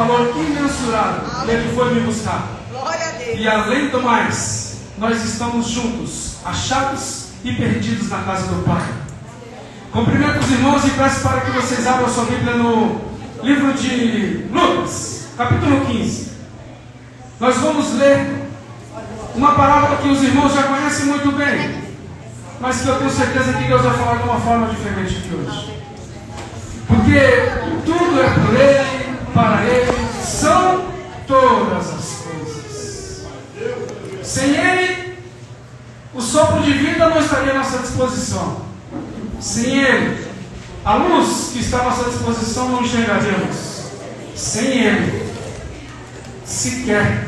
valor imensurável. Ele foi me buscar. E além do mais, nós estamos juntos, achados e perdidos na casa do Pai. Cumprimento os irmãos e peço para que vocês abram sua Bíblia no livro de Lucas, capítulo 15. Nós vamos ler uma parábola que os irmãos já conhecem muito bem, mas que eu tenho certeza que Deus vai falar de uma forma diferente aqui hoje. Porque tudo é por Ele, para Ele, são todas as coisas. Sem Ele, o sopro de vida não estaria à nossa disposição. Sem Ele, a luz que está à nossa disposição não enxergaríamos. Sem Ele, sequer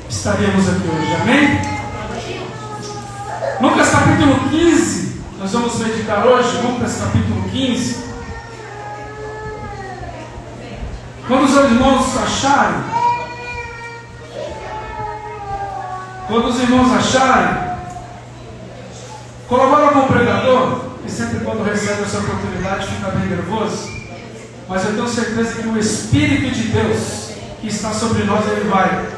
estaríamos aqui hoje. Amém? Lucas capítulo 15, nós vamos meditar hoje, Lucas capítulo 15. Quando os irmãos acharem, colabora com o pregador, que sempre quando recebe essa oportunidade fica bem nervoso, mas eu tenho certeza que o Espírito de Deus que está sobre nós, Ele vai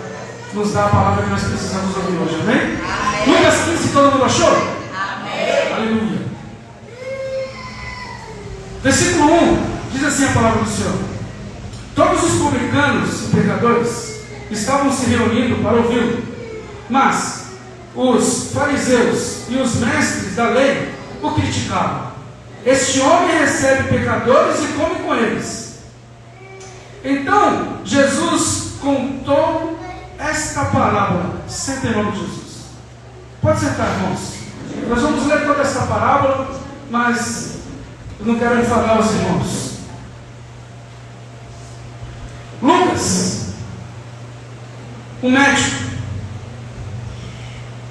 nos dar a palavra que nós precisamos ouvir hoje, amém? Amém. Lucas 15, todo mundo achou? Amém. Aleluia. Versículo 1, diz assim a palavra do Senhor: todos os publicanos e pecadores estavam se reunindo para ouvi-lo, mas os fariseus e os mestres da lei o criticavam. Este homem recebe pecadores e come com eles. Então Jesus contou esta parábola. Senta em nome de Jesus. Pode sentar, irmãos. Nós vamos ler toda esta parábola, mas eu não quero enfadar os irmãos. Lucas, um médico,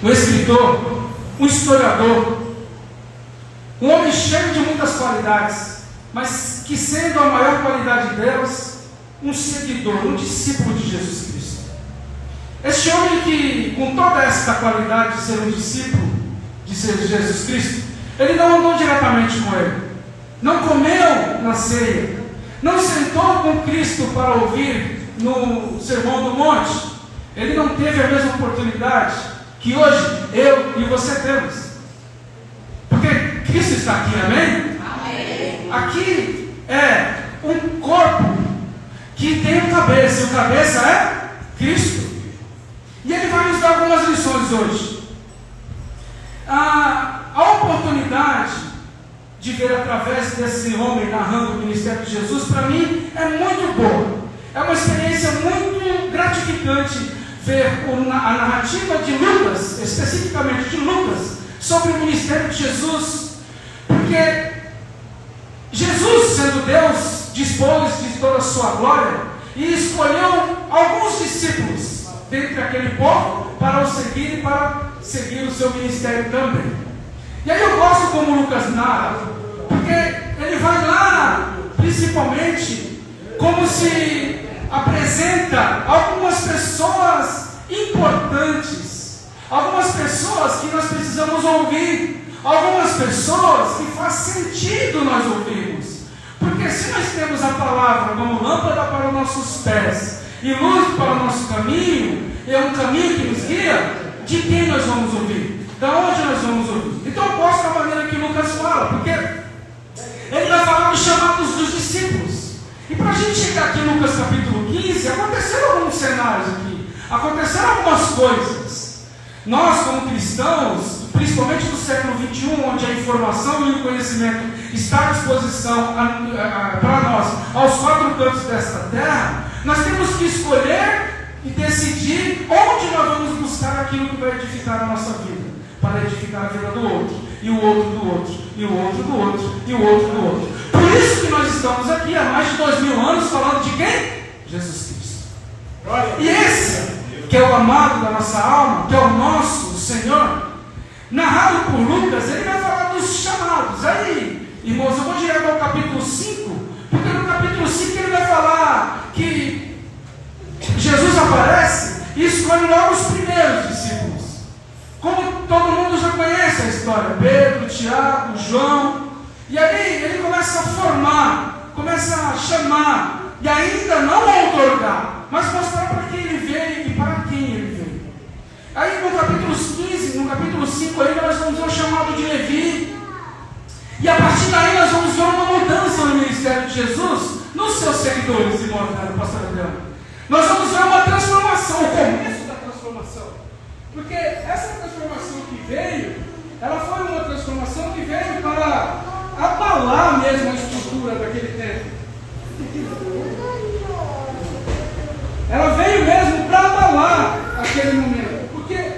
um escritor, um historiador, um homem cheio de muitas qualidades, mas que sendo a maior qualidade delas, um seguidor, um discípulo de Jesus Cristo. Este homem que, com toda esta qualidade de ser um discípulo de Jesus Cristo, ele não andou diretamente com ele, não comeu na ceia, não sentou com Cristo para ouvir no Sermão do Monte. Ele não teve a mesma oportunidade que hoje eu e você temos, porque Cristo está aqui, amém? Amém. Aqui é um corpo que tem um cabeça, e o cabeça é Cristo. E Ele vai nos dar algumas lições hoje. A oportunidade de ver através desse homem narrando o ministério de Jesus, para mim, é muito boa. É uma experiência muito gratificante ver a narrativa de Lucas, especificamente de Lucas, sobre o ministério de Jesus, porque Jesus, sendo Deus, dispôs de toda a sua glória e escolheu alguns discípulos dentre aquele povo para o seguir e para seguir o seu ministério também. E aí eu gosto como Lucas narra, porque ele vai lá, principalmente, como se apresenta algumas pessoas importantes, algumas pessoas que nós precisamos ouvir, algumas pessoas que faz sentido nós ouvirmos. Porque se nós temos a palavra como lâmpada para os nossos pés e luz para o nosso caminho, é um caminho que nos guia, de quem nós vamos ouvir? Da onde nós vamos ouvir? Então eu gosto da maneira que Lucas fala, porque ele vai falar dos chamados dos discípulos. E para a gente chegar aqui em Lucas capítulo 15, aconteceram alguns cenários aqui, aconteceram algumas coisas. Nós, como cristãos, principalmente no século XXI, onde a informação e o conhecimento está à disposição para nós, aos quatro cantos desta terra, nós temos que escolher e decidir onde nós vamos buscar aquilo que vai edificar a nossa vida, para edificar a vida do outro, e o outro do outro, e o outro do outro, e o outro do outro. Por isso que nós estamos aqui há mais de 2000 anos falando de quem? Jesus Cristo. E esse, que é o amado da nossa alma, que é o nosso Senhor, narrado por Lucas, ele vai falar dos chamados. Aí, irmãos, eu vou direto ao capítulo 5, porque no capítulo 5 ele vai falar que Jesus aparece e escolhe logo os primeiros discípulos. Como todo mundo já conhece a história, Pedro, Tiago, João, e aí ele começa a formar, começa a chamar, e ainda não de Jesus nos seus seguidores, irmão pastor Adriano. Nós vamos ver uma transformação, o começo da transformação. Porque essa transformação que veio, ela foi uma transformação que veio para abalar mesmo a estrutura daquele templo. Ela veio mesmo para abalar aquele momento. Porque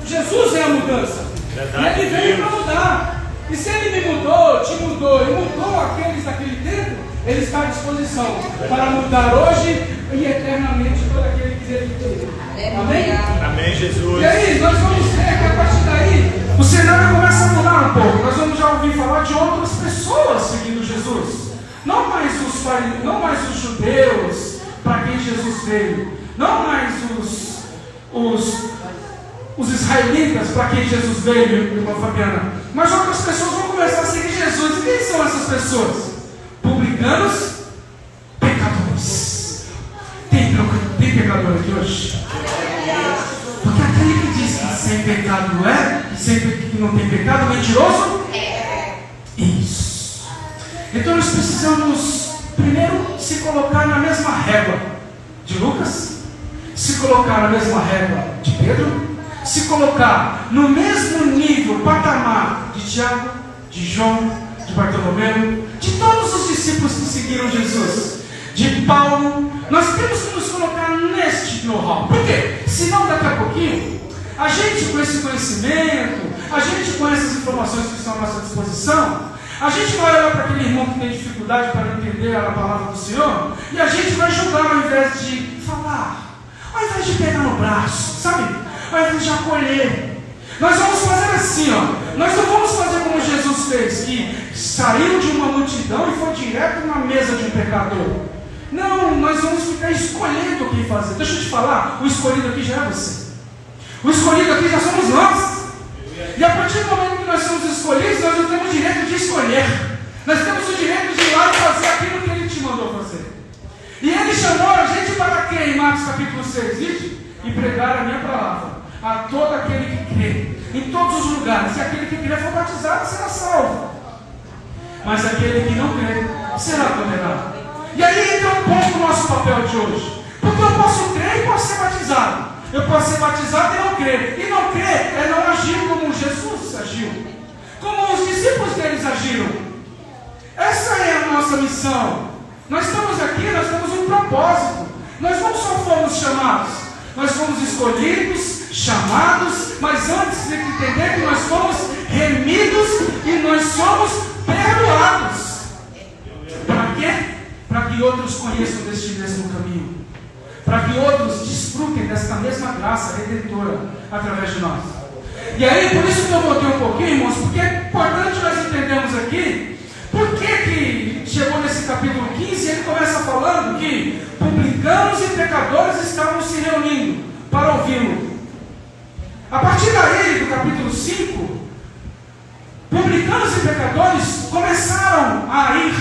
Jesus é a mudança. E ele veio para mudar. E se ele me mudou, te mudou e mudou aqueles daquele tempo, ele está à disposição para mudar hoje e eternamente todo aquele que quiser viver. Amém? Amém, Jesus. E aí, nós vamos ver que a partir daí o cenário começa a mudar um pouco. Nós vamos já ouvir falar de outras pessoas seguindo Jesus. Não mais os judeus para quem Jesus veio. Não mais os israelitas para quem Jesus veio, irmã Fabiana. Mas outras pessoas vão começar a seguir Jesus. E quem são essas pessoas? Publicanos, pecadores. Tem pecador aqui hoje? Porque aquele que diz que sem pecado é, que não tem pecado, mentiroso? Isso. Então nós precisamos primeiro se colocar na mesma régua de Lucas, se colocar na mesma régua de Pedro, se colocar no mesmo nível, patamar de Tiago, de João, de Bartolomeu, de todos os discípulos que seguiram Jesus, de Paulo. Nós temos que nos colocar neste know-how. Por quê? Senão daqui a pouquinho, a gente com esse conhecimento, a gente com essas informações que estão à nossa disposição, a gente vai olhar para aquele irmão que tem dificuldade para entender a palavra do Senhor, e a gente vai julgar ao invés de falar, ao invés de pegar no braço, sabe? Ao invés de acolher. Nós vamos fazer assim, ó. Nós não vamos fazer como Jesus fez, que saiu de uma multidão e foi direto na mesa de um pecador. Não, nós vamos ficar escolhendo o que fazer. Deixa eu te falar, o escolhido aqui já é você. O escolhido aqui já somos nós. E a partir do momento que nós somos escolhidos, nós não temos o direito de escolher. Nós temos o direito de ir lá e fazer aquilo que Ele te mandou fazer. E Ele chamou a gente para quê? Em Marcos capítulo 6, diz? E pregar a minha palavra a todo aquele que crê, em todos os lugares. E aquele que crê for batizado será salvo. Mas aquele que não crê será condenado. E aí entra um pouco o nosso papel de hoje. Porque eu posso crer e posso ser batizado. Eu posso ser batizado e não crer. E não crer é não agir como Jesus agiu, como os discípulos deles agiram. Essa é a nossa missão. Nós estamos aqui, nós temos um propósito. Nós não só fomos chamados, nós fomos escolhidos, chamados, mas antes tem que entender que nós fomos remidos e nós somos perdoados. Para quê? Para que outros conheçam deste mesmo caminho, para que outros desfrutem desta mesma graça redentora através de nós. E aí, por isso que eu voltei um pouquinho, irmãos, porque é importante nós entendermos aqui por que chegou nesse capítulo 15 e ele começa falando que publicanos e pecadores estavam se reunindo para ouvi-lo. A partir daí, do capítulo 5, publicanos e pecadores começaram a ir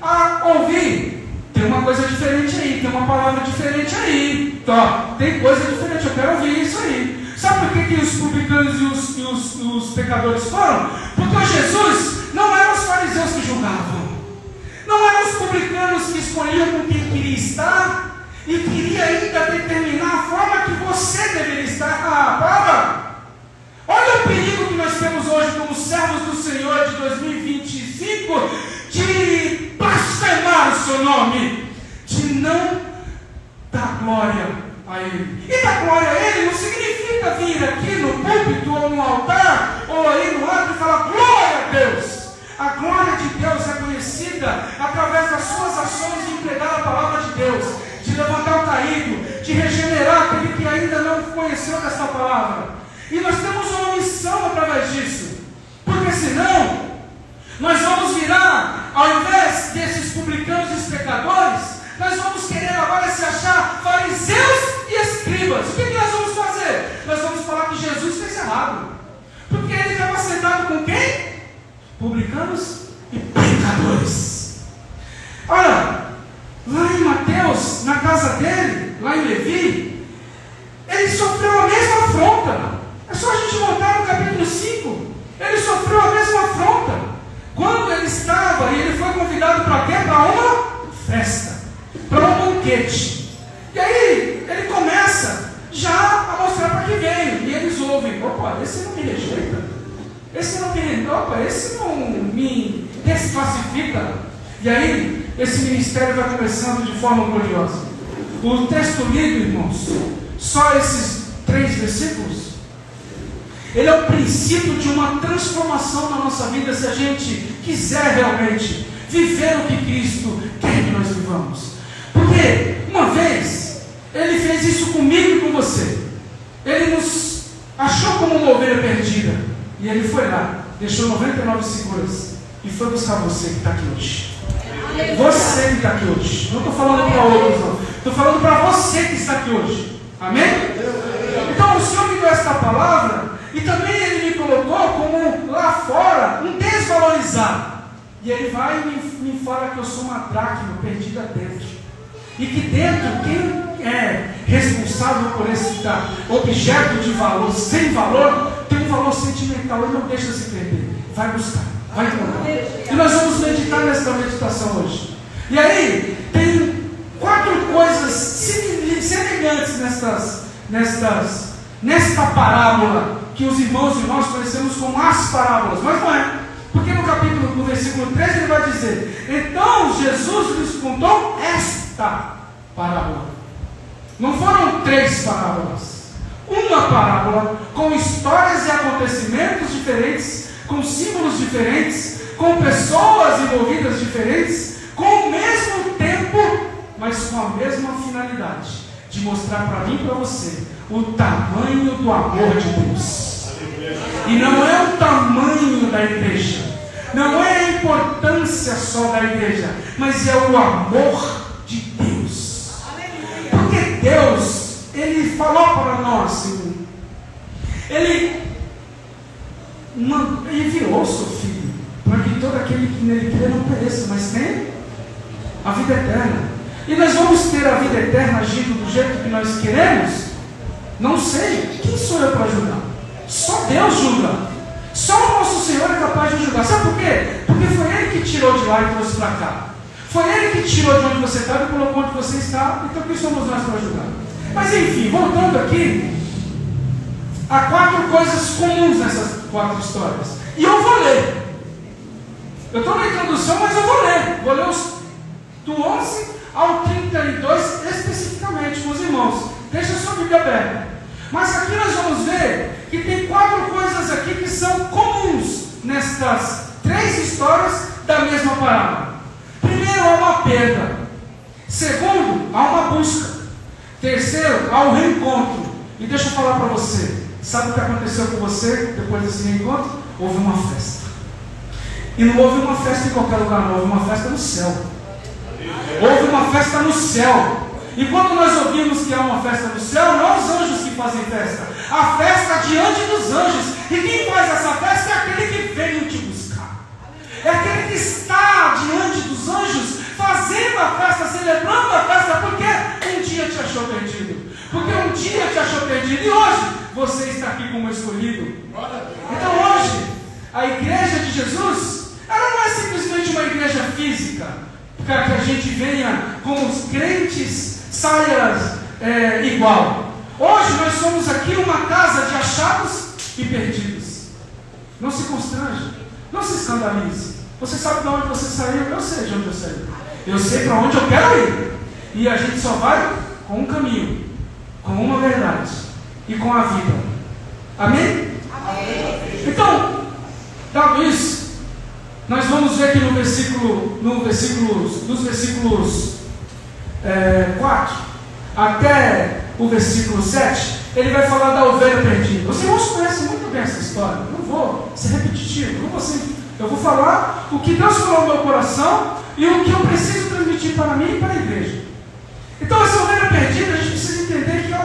a ouvir. Tem uma coisa diferente aí, tem uma palavra diferente aí. Então, tem coisa diferente, eu quero ouvir isso aí. Sabe por que os publicanos e os pecadores foram? Porque Jesus não eram os fariseus que julgavam, não eram os publicanos que escolhiam com quem queria estar e queria ainda determinar a forma que você deveria estar. Para! Olha o perigo que nós temos hoje como servos do Senhor de 2025, de blasfemar o seu nome, de não dar glória a Ele. E dar glória a Ele não significa vir aqui no púlpito ou no altar ou aí no ato e falar glória a Deus. A glória de Deus é conhecida através das suas ações de entregar a palavra de Deus, de levantar o caído, de regenerar aquele que ainda não conheceu desta palavra. E nós temos uma missão através disso, porque senão nós vamos virar, ao invés desses publicanos e pecadores, nós vamos querer agora se achar fariseus e escribas. O que nós vamos fazer? Nós vamos falar que Jesus fez errado, porque ele estava sentado com quem? Publicanos e pecadores. Olha, lá em Mateus, na casa dele, lá em Levi, ele sofreu a mesma afronta. É só a gente voltar no capítulo 5. Ele sofreu a mesma afronta. Quando ele estava, e ele foi convidado gabinete. E aí ele começa já a mostrar para que veio. E eles ouvem: opa, esse não me rejeita, esse não me desclassifica. E aí esse ministério vai começando de forma gloriosa. O texto lido, irmãos, só esses 3 versículos, ele é o princípio de uma transformação na nossa vida, se a gente quiser realmente viver o que Cristo quer que nós vivamos. Porque uma vez ele fez isso comigo e com você. Ele nos achou como uma ovelha perdida, e ele foi lá, deixou 99 seguras e foi buscar você que está aqui hoje. Você que está aqui hoje. Não estou falando para outros, não. Estou falando para você que está aqui hoje. Amém? Então o Senhor me deu esta palavra, e também Ele me colocou como lá fora um desvalorizado. E Ele vai e me fala que eu sou uma dracma perdida dentro. E que dentro, quem é responsável por esse objeto de valor, sem valor, tem um valor sentimental. Ele não deixa se perder. Vai buscar, vai encontrar. E nós vamos meditar nesta meditação hoje. E aí, tem 4 coisas semelhantes nesta parábola, que os irmãos e nós conhecemos como as parábolas, mas não é. Porque no versículo 13 ele vai dizer: então Jesus lhes contou esta parábola. Não foram 3 parábolas, uma parábola com histórias e acontecimentos diferentes, com símbolos diferentes, com pessoas envolvidas diferentes, com o mesmo tempo, mas com a mesma finalidade, de mostrar para mim e para você o tamanho do amor de Deus. E não é o tamanho da igreja, não é a importância só da igreja, mas é o amor de Deus. Porque Deus, Ele falou para nós, Ele enviou o seu Filho, para que todo aquele que nele crê não pereça, mas tenha a vida eterna. E nós vamos ter a vida eterna agindo do jeito que nós queremos? Não sei. Quem sou eu para julgar? Só Deus julga. Só o nosso Senhor é capaz de julgar. Sabe por quê? Porque foi Ele que tirou de lá e trouxe para cá. Foi Ele que tirou de onde você estava e colocou onde você está. Então quem somos nós para julgar? Mas enfim, voltando aqui, há 4 coisas comuns nessas 4 histórias. E eu vou ler. Eu estou na introdução, mas eu vou ler. Vou ler do 11 ao 32 especificamente com os irmãos. Deixa a sua Bíblia aberta. Mas aqui nós vamos ver que tem 4 coisas aqui que são comuns nestas 3 histórias da mesma parábola. Primeiro, há uma perda. Segundo, há uma busca. Terceiro, há um reencontro. E deixa eu falar para você. Sabe o que aconteceu com você depois desse reencontro? Houve uma festa. E não houve uma festa em qualquer lugar, não. Houve uma festa no céu. Houve uma festa no céu. E quando nós ouvimos que há uma festa no céu, não é os anjos que fazem festa. A festa diante dos anjos. E quem faz essa festa é aquele que veio te buscar. É aquele que está diante dos anjos, fazendo a festa, celebrando a festa, porque um dia te achou perdido. Porque um dia te achou perdido. E hoje você está aqui como escolhido. Então hoje, a igreja de Jesus, ela não é simplesmente uma igreja física, para que a gente venha com os crentes saias igual. Hoje nós somos aqui uma casa de achados e perdidos. Não se constrange, não se escandalize. Você sabe de onde você saiu? Eu sei de onde eu saí. Eu sei para onde eu quero ir. E a gente só vai com um caminho, com uma verdade e com a vida. Amém? Amém. Então, dado isso, nós vamos ver que dos versículos 4 até o versículo 7, ele vai falar da ovelha perdida. Os irmãos conhecem muito bem essa história. Não vou ser repetitivo, eu vou falar o que Deus falou no meu coração e o que eu preciso transmitir para mim e para a igreja. Então, essa ovelha perdida, a gente precisa entender que há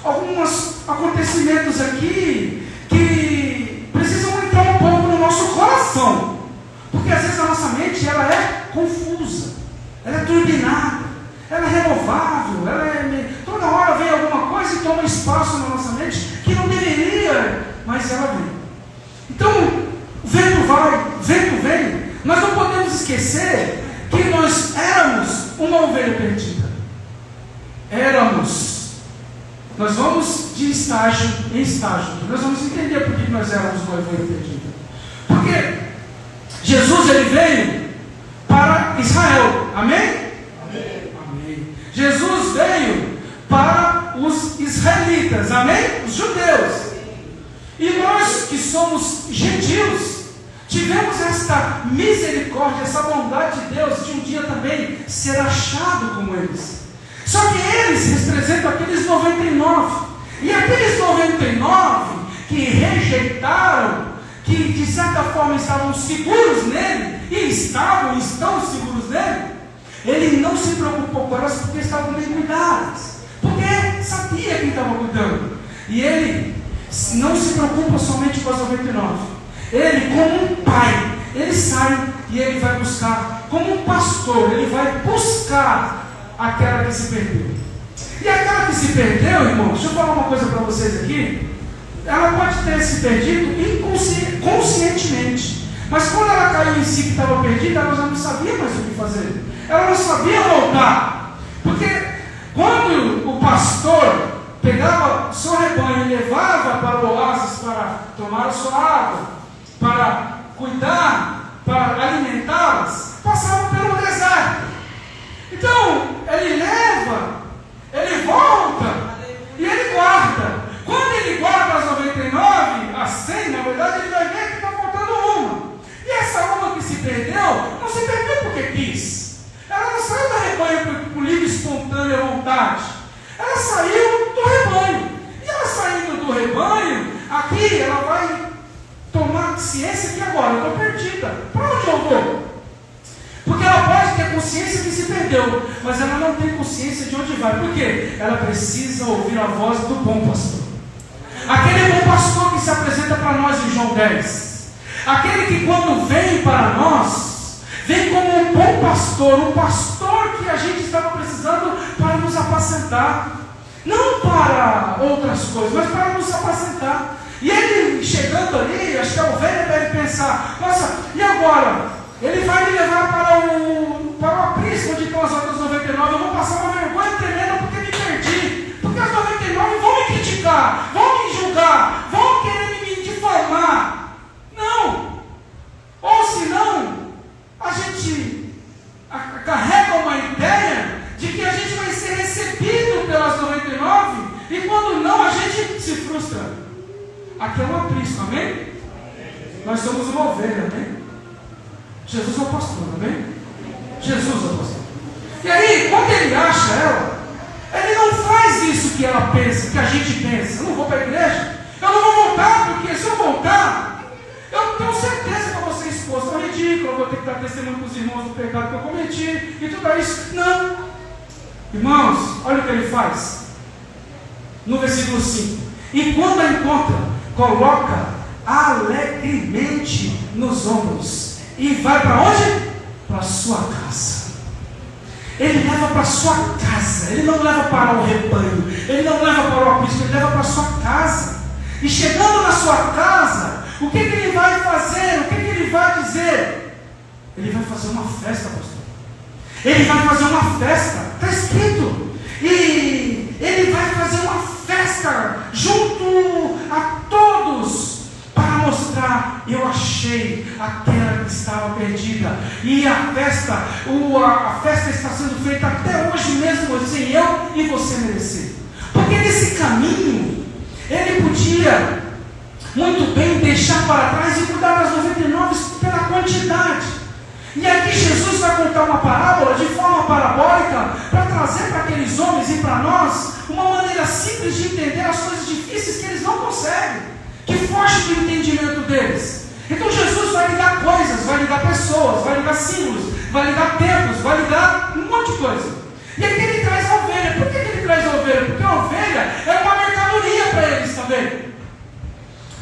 alguns acontecimentos aqui que precisam entrar um pouco no nosso coração, porque às vezes a nossa mente ela é confusa, ela é turbinada, ela é renovável, toda hora vem alguma coisa e toma espaço na nossa mente que não deveria, mas ela vem. Então, o vento vai, o vento vem. Nós não podemos esquecer que nós éramos uma ovelha perdida. éramos. Nós vamos de estágio em estágio. Nós vamos entender por que nós éramos o noivo perdido. Porque Jesus, ele veio para Israel. Amém? Amém. Jesus veio para os israelitas. Amém? Os judeus. E nós que somos gentios, tivemos esta misericórdia, essa bondade de Deus de um dia também ser achado como eles. Só que eles representam aqueles 99. E aqueles 99 que rejeitaram, que de certa forma estavam seguros nele, e estão seguros nele, ele não se preocupou com elas porque estavam bem cuidadas. Porque sabia quem estava cuidando. E ele não se preocupa somente com as 99. Ele, como um pai, ele sai e ele vai buscar, como um pastor, ele vai buscar aquela que se perdeu. E aquela que se perdeu, irmão, deixa eu falar uma coisa para vocês aqui. Ela pode ter se perdido conscientemente, mas quando ela caiu em si que estava perdida, ela já não sabia mais o que fazer. Ela não sabia voltar. Porque quando o pastor pegava o seu rebanho e levava para o oásis para tomar a sua água, para cuidar, para alimentá-las, passava pelo deserto. Então, ele leva, ele volta e ele guarda. Quando ele guarda as 99, as 100, na verdade, ele vai ver que está faltando uma. E essa uma que se perdeu, não se perdeu porque quis. Ela não saiu do rebanho por livre, espontânea vontade. Ela saiu do rebanho. E ela saindo do rebanho, aqui ela vai tomar ciência que agora eu estou perdida. Para onde eu vou? Porque ela pode ter consciência que se perdeu, mas ela não tem consciência de onde vai. Por quê? Ela precisa ouvir a voz do bom pastor. Aquele bom pastor que se apresenta para nós em João 10. Aquele que quando vem para nós, vem como um bom pastor, um pastor que a gente estava precisando para nos apacentar. Não para outras coisas, mas para nos apacentar. E ele chegando ali, acho que a ovelha deve pensar, nossa, e agora? Ele vai me levar para o aprisco onde estão as outras 99, eu vou passar uma vergonha tremenda porque me perdi. Porque as 99 vão me criticar, vão me julgar, vão querer me difamar. Não! Ou senão, a gente carrega uma ideia de que a gente vai ser recebido pelas 99 e quando não, a gente se frustra. Aqui é um aprisco, amém? Nós somos uma ovelha, amém? Jesus é o pastor, amém? Jesus é o pastor. E aí, quando ele acha ela, ele não faz isso que ela pensa, que a gente pensa. Eu não vou para a igreja, eu não vou voltar, porque se eu voltar, eu tenho certeza que eu vou ser exposto ao ridículo, eu vou ter que dar testemunho para os irmãos do pecado que eu cometi, e tudo isso. Não. Irmãos, olha o que ele faz. No versículo 5. E quando a encontra, coloca alegremente nos ombros. E vai para onde? Para a sua casa. Ele leva para a sua casa. Ele não leva para o rebanho. Ele não leva para o aprisco. Ele leva para a sua casa. E chegando na sua casa, o que ele vai fazer? O que ele vai dizer? Ele vai fazer uma festa, pastor. Ele vai fazer uma festa. Está escrito. E ele vai fazer uma festa junto a todos. Para mostrar, eu achei aquela que estava perdida. E a festa está sendo feita até hoje mesmo, sem eu e você merecer. Porque nesse caminho, ele podia muito bem deixar para trás e cuidar das 99 pela quantidade. E aqui Jesus vai contar uma parábola de forma parabólica para trazer para aqueles homens e para nós uma maneira simples de entender as coisas difíceis que eles não conseguem, que foge do entendimento deles. Então Jesus vai lhe dar coisas, vai lhe dar pessoas, vai lhe dar símbolos, vai lhe dar tempos, vai lhe dar um monte de coisa. E aqui ele traz a ovelha. Por que ele traz a ovelha? Porque a ovelha é uma mercadoria para eles também.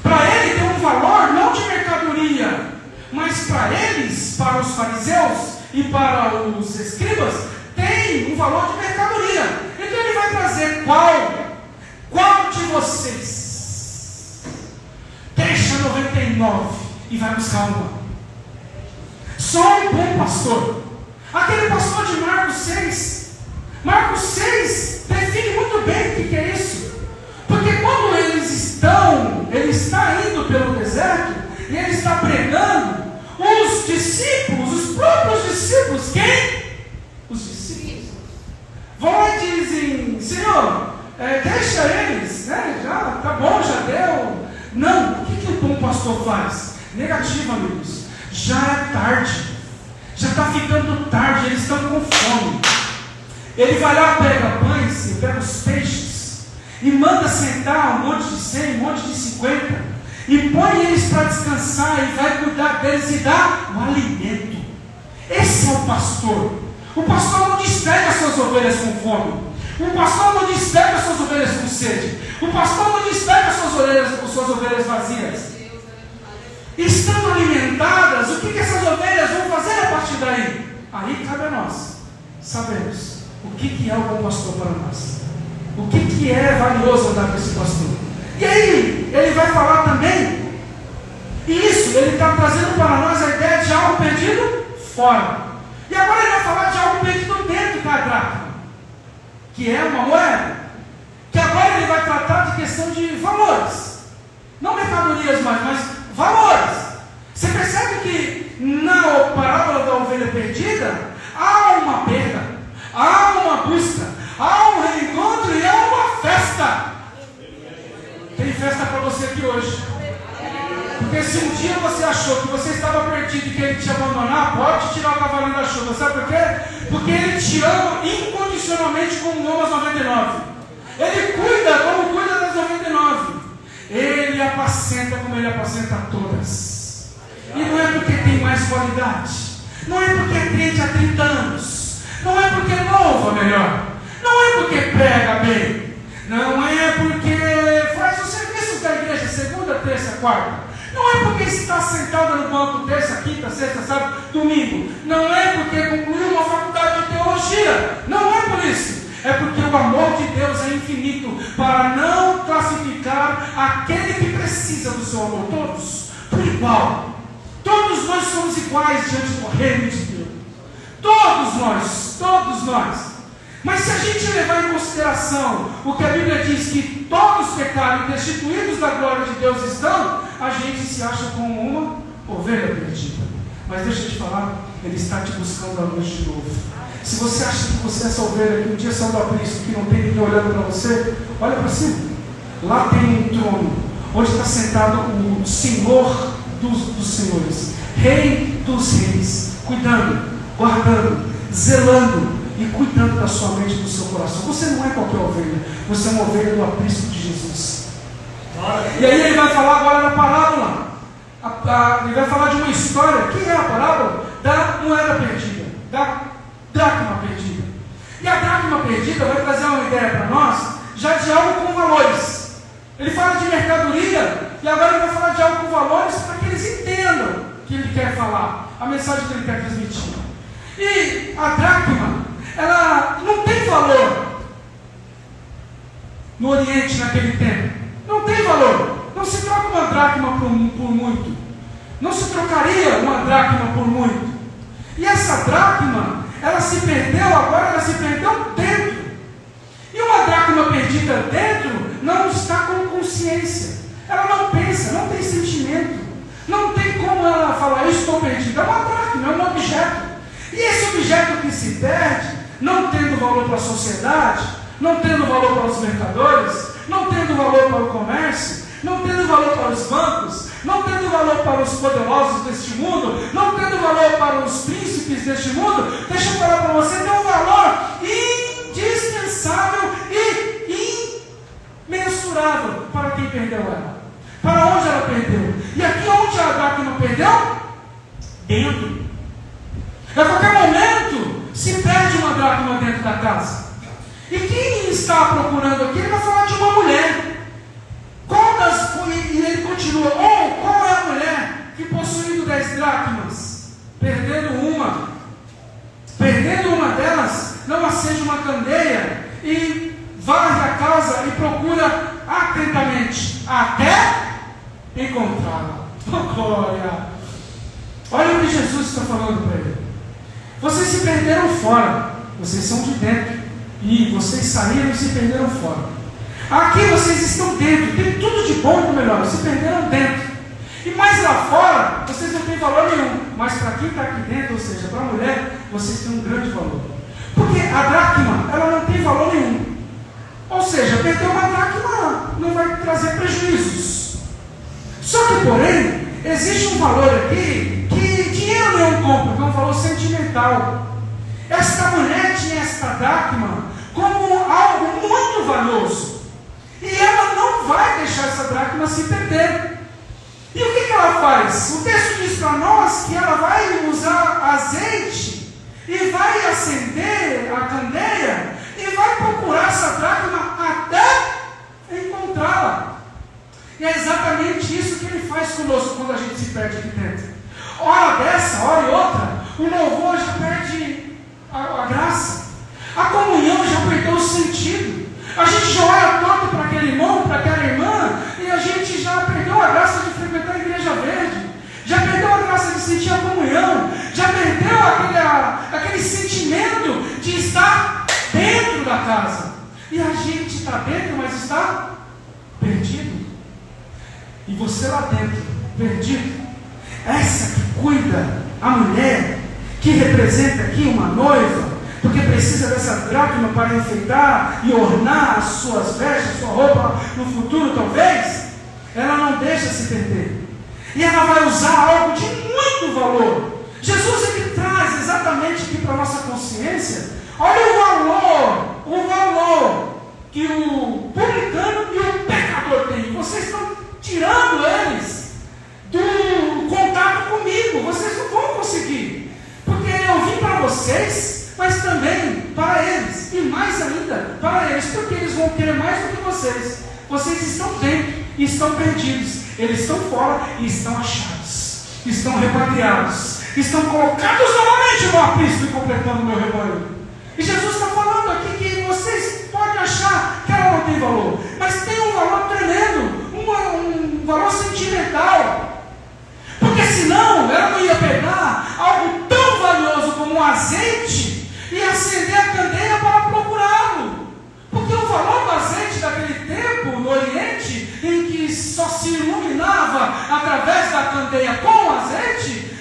Para ele tem um valor não de mercadoria, mas para eles, para os fariseus e para os escribas, tem um valor de mercadoria. Então ele vai trazer qual de vocês deixa 99 e vai buscar uma? Só um bom pastor. Aquele pastor de Marcos 6 define discípulos. Vão lá e dizem: Senhor, deixa eles, né? Já tá bom, já deu. Não, o que o bom pastor faz? Negativo, amigos. Já é tarde, já está ficando tarde, eles estão com fome. Ele vai lá, pega pães, pega os peixes e manda sentar um monte de 100, um monte de 50 e põe eles para descansar e vai cuidar deles e dar o alimento. Esse é o pastor. O pastor não despega as suas ovelhas com fome. O pastor não despega as suas ovelhas com sede. O pastor não despega as suas ovelhas vazias. Estando alimentadas, o que essas ovelhas vão fazer a partir daí? Aí cabe a nós sabermos o que é o bom pastor para nós, o que é valioso andar com esse pastor. E aí, ele vai falar também, e isso, ele está trazendo para nós a ideia de algo perdido fora. E agora ele vai falar de algo perdido dentro da dracma, que é uma moeda, que agora ele vai tratar de questão de valores, não mercadorias mais, mas valores. Você percebe que na parábola da ovelha perdida há uma perda, há uma busca, há um reencontro e há uma festa. Tem festa para você aqui hoje. Porque se um dia você achou que você estava perdido e que ele te abandonar, pode tirar o cavalinho da chuva. Sabe por quê? Porque ele te ama incondicionalmente como ama as 99. Ele cuida como cuida das 99. Ele apacenta como ele apacenta todas. E não é porque tem mais qualidade, não é porque é crente há 30 anos, não é porque louva melhor, não é porque prega bem, não é porque faz os serviços da igreja segunda, terça, quarta, não é porque está sentada no banco terça, quinta, sexta, sábado, domingo, não é porque concluiu uma faculdade de teologia, não é por isso. É porque o amor de Deus é infinito para não classificar aquele que precisa do seu amor, todos por igual. Todos nós somos iguais diante do reino de Deus. Todos nós, todos nós. Mas se a gente levar em consideração o que a Bíblia diz, que todos pecaram e destituídos da glória de Deus estão, a gente se acha como uma ovelha perdida. Mas deixa eu te falar, Ele está te buscando a luz de novo. Se você acha que você é essa ovelha que um dia saiu do aprisco, que não tem ninguém olhando para você, olha para cima. Lá tem um trono, onde está sentado o Senhor dos senhores, Rei dos reis, cuidando, guardando, zelando e cuidando da sua mente e do seu coração. Você não é qualquer ovelha, você é uma ovelha do aprisco de Jesus. E aí ele vai falar agora na parábola, ele vai falar de uma história. Que é a parábola? Da moeda perdida, da dracma perdida. E a dracma perdida vai trazer uma ideia para nós, já de algo com valores. Ele fala de mercadoria, e agora ele vai falar de algo com valores para que eles entendam o que ele quer falar, a mensagem que ele quer transmitir. E a dracma, ela não tem valor no Oriente naquele tempo. Não tem valor. Não se troca uma dracma por muito. Não se trocaria uma dracma por muito. E essa dracma, ela se perdeu, agora ela se perdeu dentro. E uma dracma perdida dentro não está com consciência. Ela não pensa, não tem sentimento. Não tem como ela falar, eu estou perdida. É uma dracma, é um objeto. E esse objeto que se perde, não tendo valor para a sociedade, não tendo valor para os mercadores, não tendo valor para o comércio, não tendo valor para os bancos, não tendo valor para os poderosos deste mundo, não tendo valor para os príncipes deste mundo, deixa eu falar para você, tem um valor indispensável e imensurável para quem perdeu ela. Para onde ela perdeu? E aqui onde a dracma perdeu? Dentro. A qualquer momento se perde uma dracma dentro da casa. E quem está procurando aqui, ele vai falar de uma mulher. E ele continua, qual é a mulher que possuindo 10 dracmas, perdendo uma delas, não acende uma candeia e varre a casa e procura atentamente, até encontrá-la. Oh, glória! Olha o que Jesus está falando para ele. Vocês se perderam fora, vocês são de dentro, e vocês saíram e se perderam fora. Aqui vocês estão dentro, tem tudo de bom e do melhor, se perderam dentro. E mais lá fora, vocês não têm valor nenhum. Mas para quem está aqui dentro, ou seja, para a mulher, vocês têm um grande valor. Porque a dracma, ela não tem valor nenhum. Ou seja, perder uma dracma não vai trazer prejuízos. Só que, porém, existe um valor aqui que dinheiro não compra, que é um valor sentimental. Esta mulher tinha esta dracma como algo muito valioso. E ela não vai deixar essa dracma se perder. E o que ela faz? O texto diz para nós que ela vai usar azeite e vai acender a candeia e vai procurar essa dracma até encontrá-la. E é exatamente isso que ele faz conosco quando a gente se perde aqui dentro. Hora dessa, hora e outra, o louvor já perde a graça. A comunhão já perdeu o sentido. A gente já olha torto para aquele irmão, para aquela irmã, e a gente já perdeu a graça de frequentar a igreja verde. Já perdeu a graça de sentir a comunhão. Já perdeu aquele sentimento de estar dentro da casa. E a gente está dentro, mas está perdido. E você lá dentro, perdido. Essa que cuida, a mulher, que representa aqui uma noiva, porque precisa dessa dracma para enfeitar e ornar as suas vestes, sua roupa no futuro talvez, ela não deixa se perder. E ela vai usar algo de muito valor. Jesus ele traz exatamente aqui para a nossa consciência, olha o valor que o publicano e o pecador têm. Vocês estão tirando eles do contato comigo, vocês não vão conseguir, porque eu vim para vocês, mas também para eles, e mais ainda para eles, porque eles vão querer mais do que vocês. Vocês estão dentro e estão perdidos, eles estão fora e estão achados, estão repatriados, estão colocados novamente no aprisco e completando o meu rebanho. E Jesus está falando aqui que vocês podem achar que ela não tem valor, mas tem um valor tremendo, um valor sentimental. Porque senão ela não ia pegar algo tão valioso como um azeite e acender a candeia para procurá-lo. Porque o valor do azeite daquele tempo, no Oriente, em que só se iluminava através da candeia com azeite,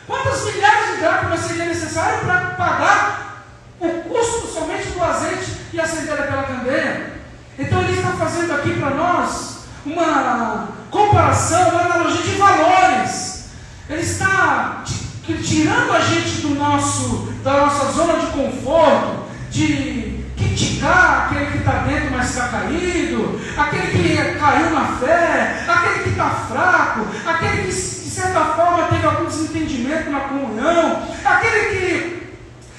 quantas milhares de dracmas seria necessário para pagar o custo somente do azeite e acender aquela candeia? Então ele está fazendo aqui para nós uma comparação, uma analogia de valores. Ele está tirando a gente da nossa zona de conforto, de criticar aquele que está dentro, mas está caído, aquele que caiu na fé, aquele que está fraco, aquele que de certa forma teve algum desentendimento na comunhão, aquele que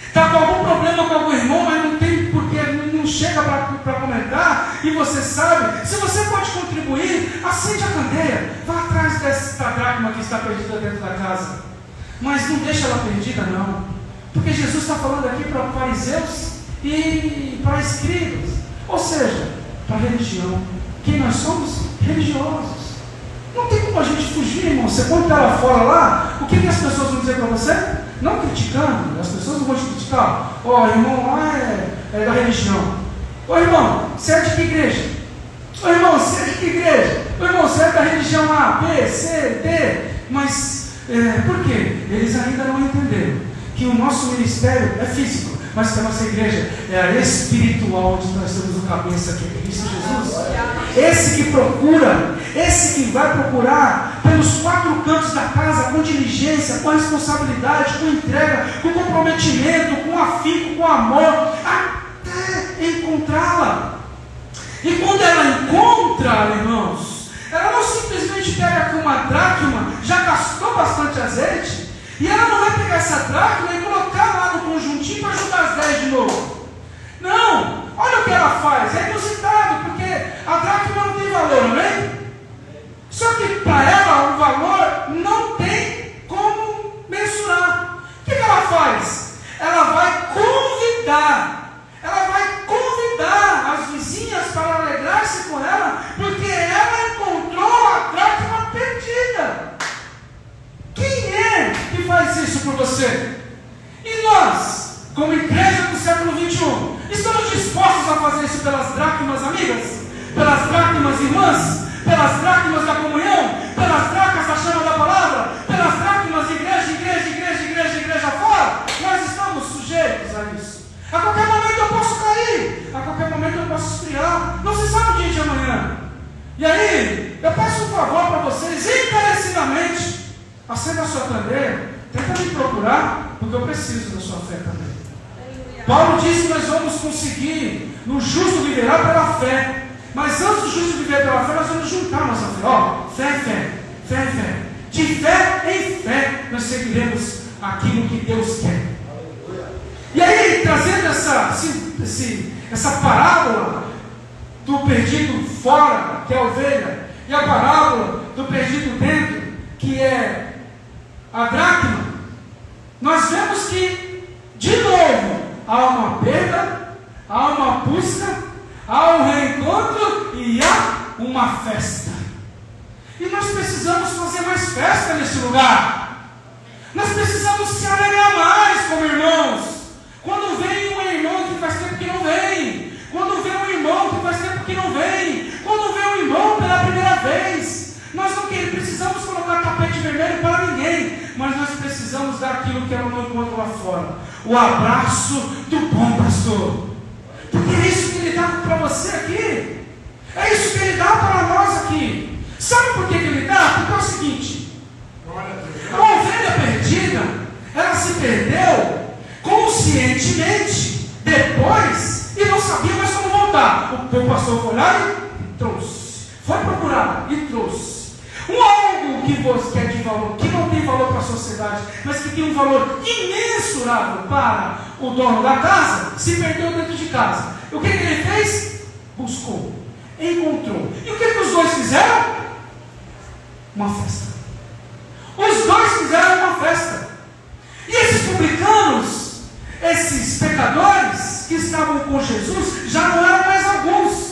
está com algum problema com algum irmão, mas não tem porque não chega para comentar, e você sabe. Se você pode contribuir, acende a candeia, vá atrás dessa dracma que está perdida dentro da casa, mas não deixa ela perdida não, porque Jesus está falando aqui para fariseus e para escribas, ou seja, para a religião. Quem nós somos? Religiosos. Não tem como a gente fugir, irmão. Você põe ela fora lá, o que as pessoas vão dizer para você? Não criticando, as pessoas não vão te criticar. Ó, irmão lá é da religião. Ô irmão, você é de que igreja? Ô irmão, você é de que igreja? Ô irmão, você é da religião A, B, C, D. Mas, por quê? Eles ainda não entenderam que o nosso ministério é físico, mas que a nossa igreja é a espiritual, onde nós temos o cabeça, que é Cristo Jesus. Esse que procura, esse que vai procurar pelos quatro cantos da casa, com diligência, com responsabilidade, com entrega, com comprometimento, com afinco, com amor, até encontrá-la. E quando ela encontra, irmãos, ela não simplesmente pega com uma dracma, já gastou bastante azeite, e ela não vai pegar essa dracma e colocar lá no conjuntinho para juntar as 10 de novo. Não, olha o que ela faz, é inusitado, porque a dracma não tem valor, amém? Só que para ela o valor não tem como mensurar. O que ela faz? Ela vai convidar as vizinhas para alegrar-se com ela, porque ela encontrou a dracma perdida. Quem é que faz isso por você? E nós, como igreja do século 21, estamos dispostos a fazer isso pelas dracmas amigas? Pelas dracmas irmãs? Pelas dracmas da comunhão? Pelas dracmas da chama da palavra? Pelas dracmas de igreja fora? E aí, eu peço um favor para vocês, encarecidamente, acenda a sua candeia, tenta me procurar, porque eu preciso da sua fé também. Paulo disse que nós vamos conseguir, no justo viverá pela fé. Mas antes do justo viver pela fé, nós vamos juntar nossa fé. Ó, fé em fé, fé em fé. De fé em fé, nós seguiremos aquilo que Deus quer. E aí, trazendo essa parábola do perdido fora, que é a ovelha, e a parábola do perdido dentro, que é a dracma, nós vemos que, de novo, há uma perda, há uma busca, há um reencontro e há uma festa. E nós precisamos fazer mais festa nesse lugar. Nós precisamos se alegrar mais como irmãos. Quando vem um irmão que faz tempo que não vem, quando vem um irmão que faz tempo que não vem, quando vem um irmão pela primeira vez, nós não precisamos colocar tapete vermelho para ninguém, mas nós precisamos dar aquilo que ela não encontra lá fora, o abraço do bom pastor, porque é isso que ele dá para você aqui, é isso que ele dá para nós aqui. Sabe por que ele dá? Porque é o seguinte: a ovelha perdida, ela se perdeu conscientemente depois e não sabia mais como voltar. O pastor foi lá e trouxe, foi procurar e trouxe algo que você quer de valor, que não tem valor para a sociedade, mas que tem um valor imensurável para o dono da casa. Se perdeu dentro de casa. O que ele fez? Buscou, encontrou. E o que os dois fizeram? Uma festa. Os dois fizeram uma festa. E esses publicanos, esses pecadores que estavam com Jesus, já não eram mais alguns.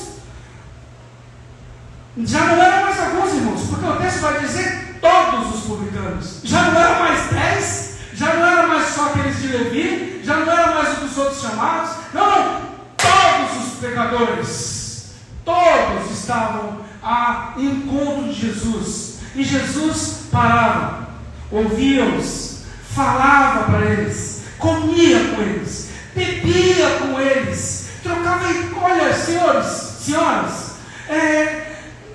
Já não eram mais alguns, irmãos, porque o texto vai dizer todos os publicanos. Já não eram mais 10, já não eram mais só aqueles de Levi, já não eram mais os dos outros chamados. Não, todos os pecadores, todos estavam a encontro de Jesus. E Jesus parava, ouvia-os, falava para eles, comia com eles, bebia com eles, trocava. Olha, senhoras,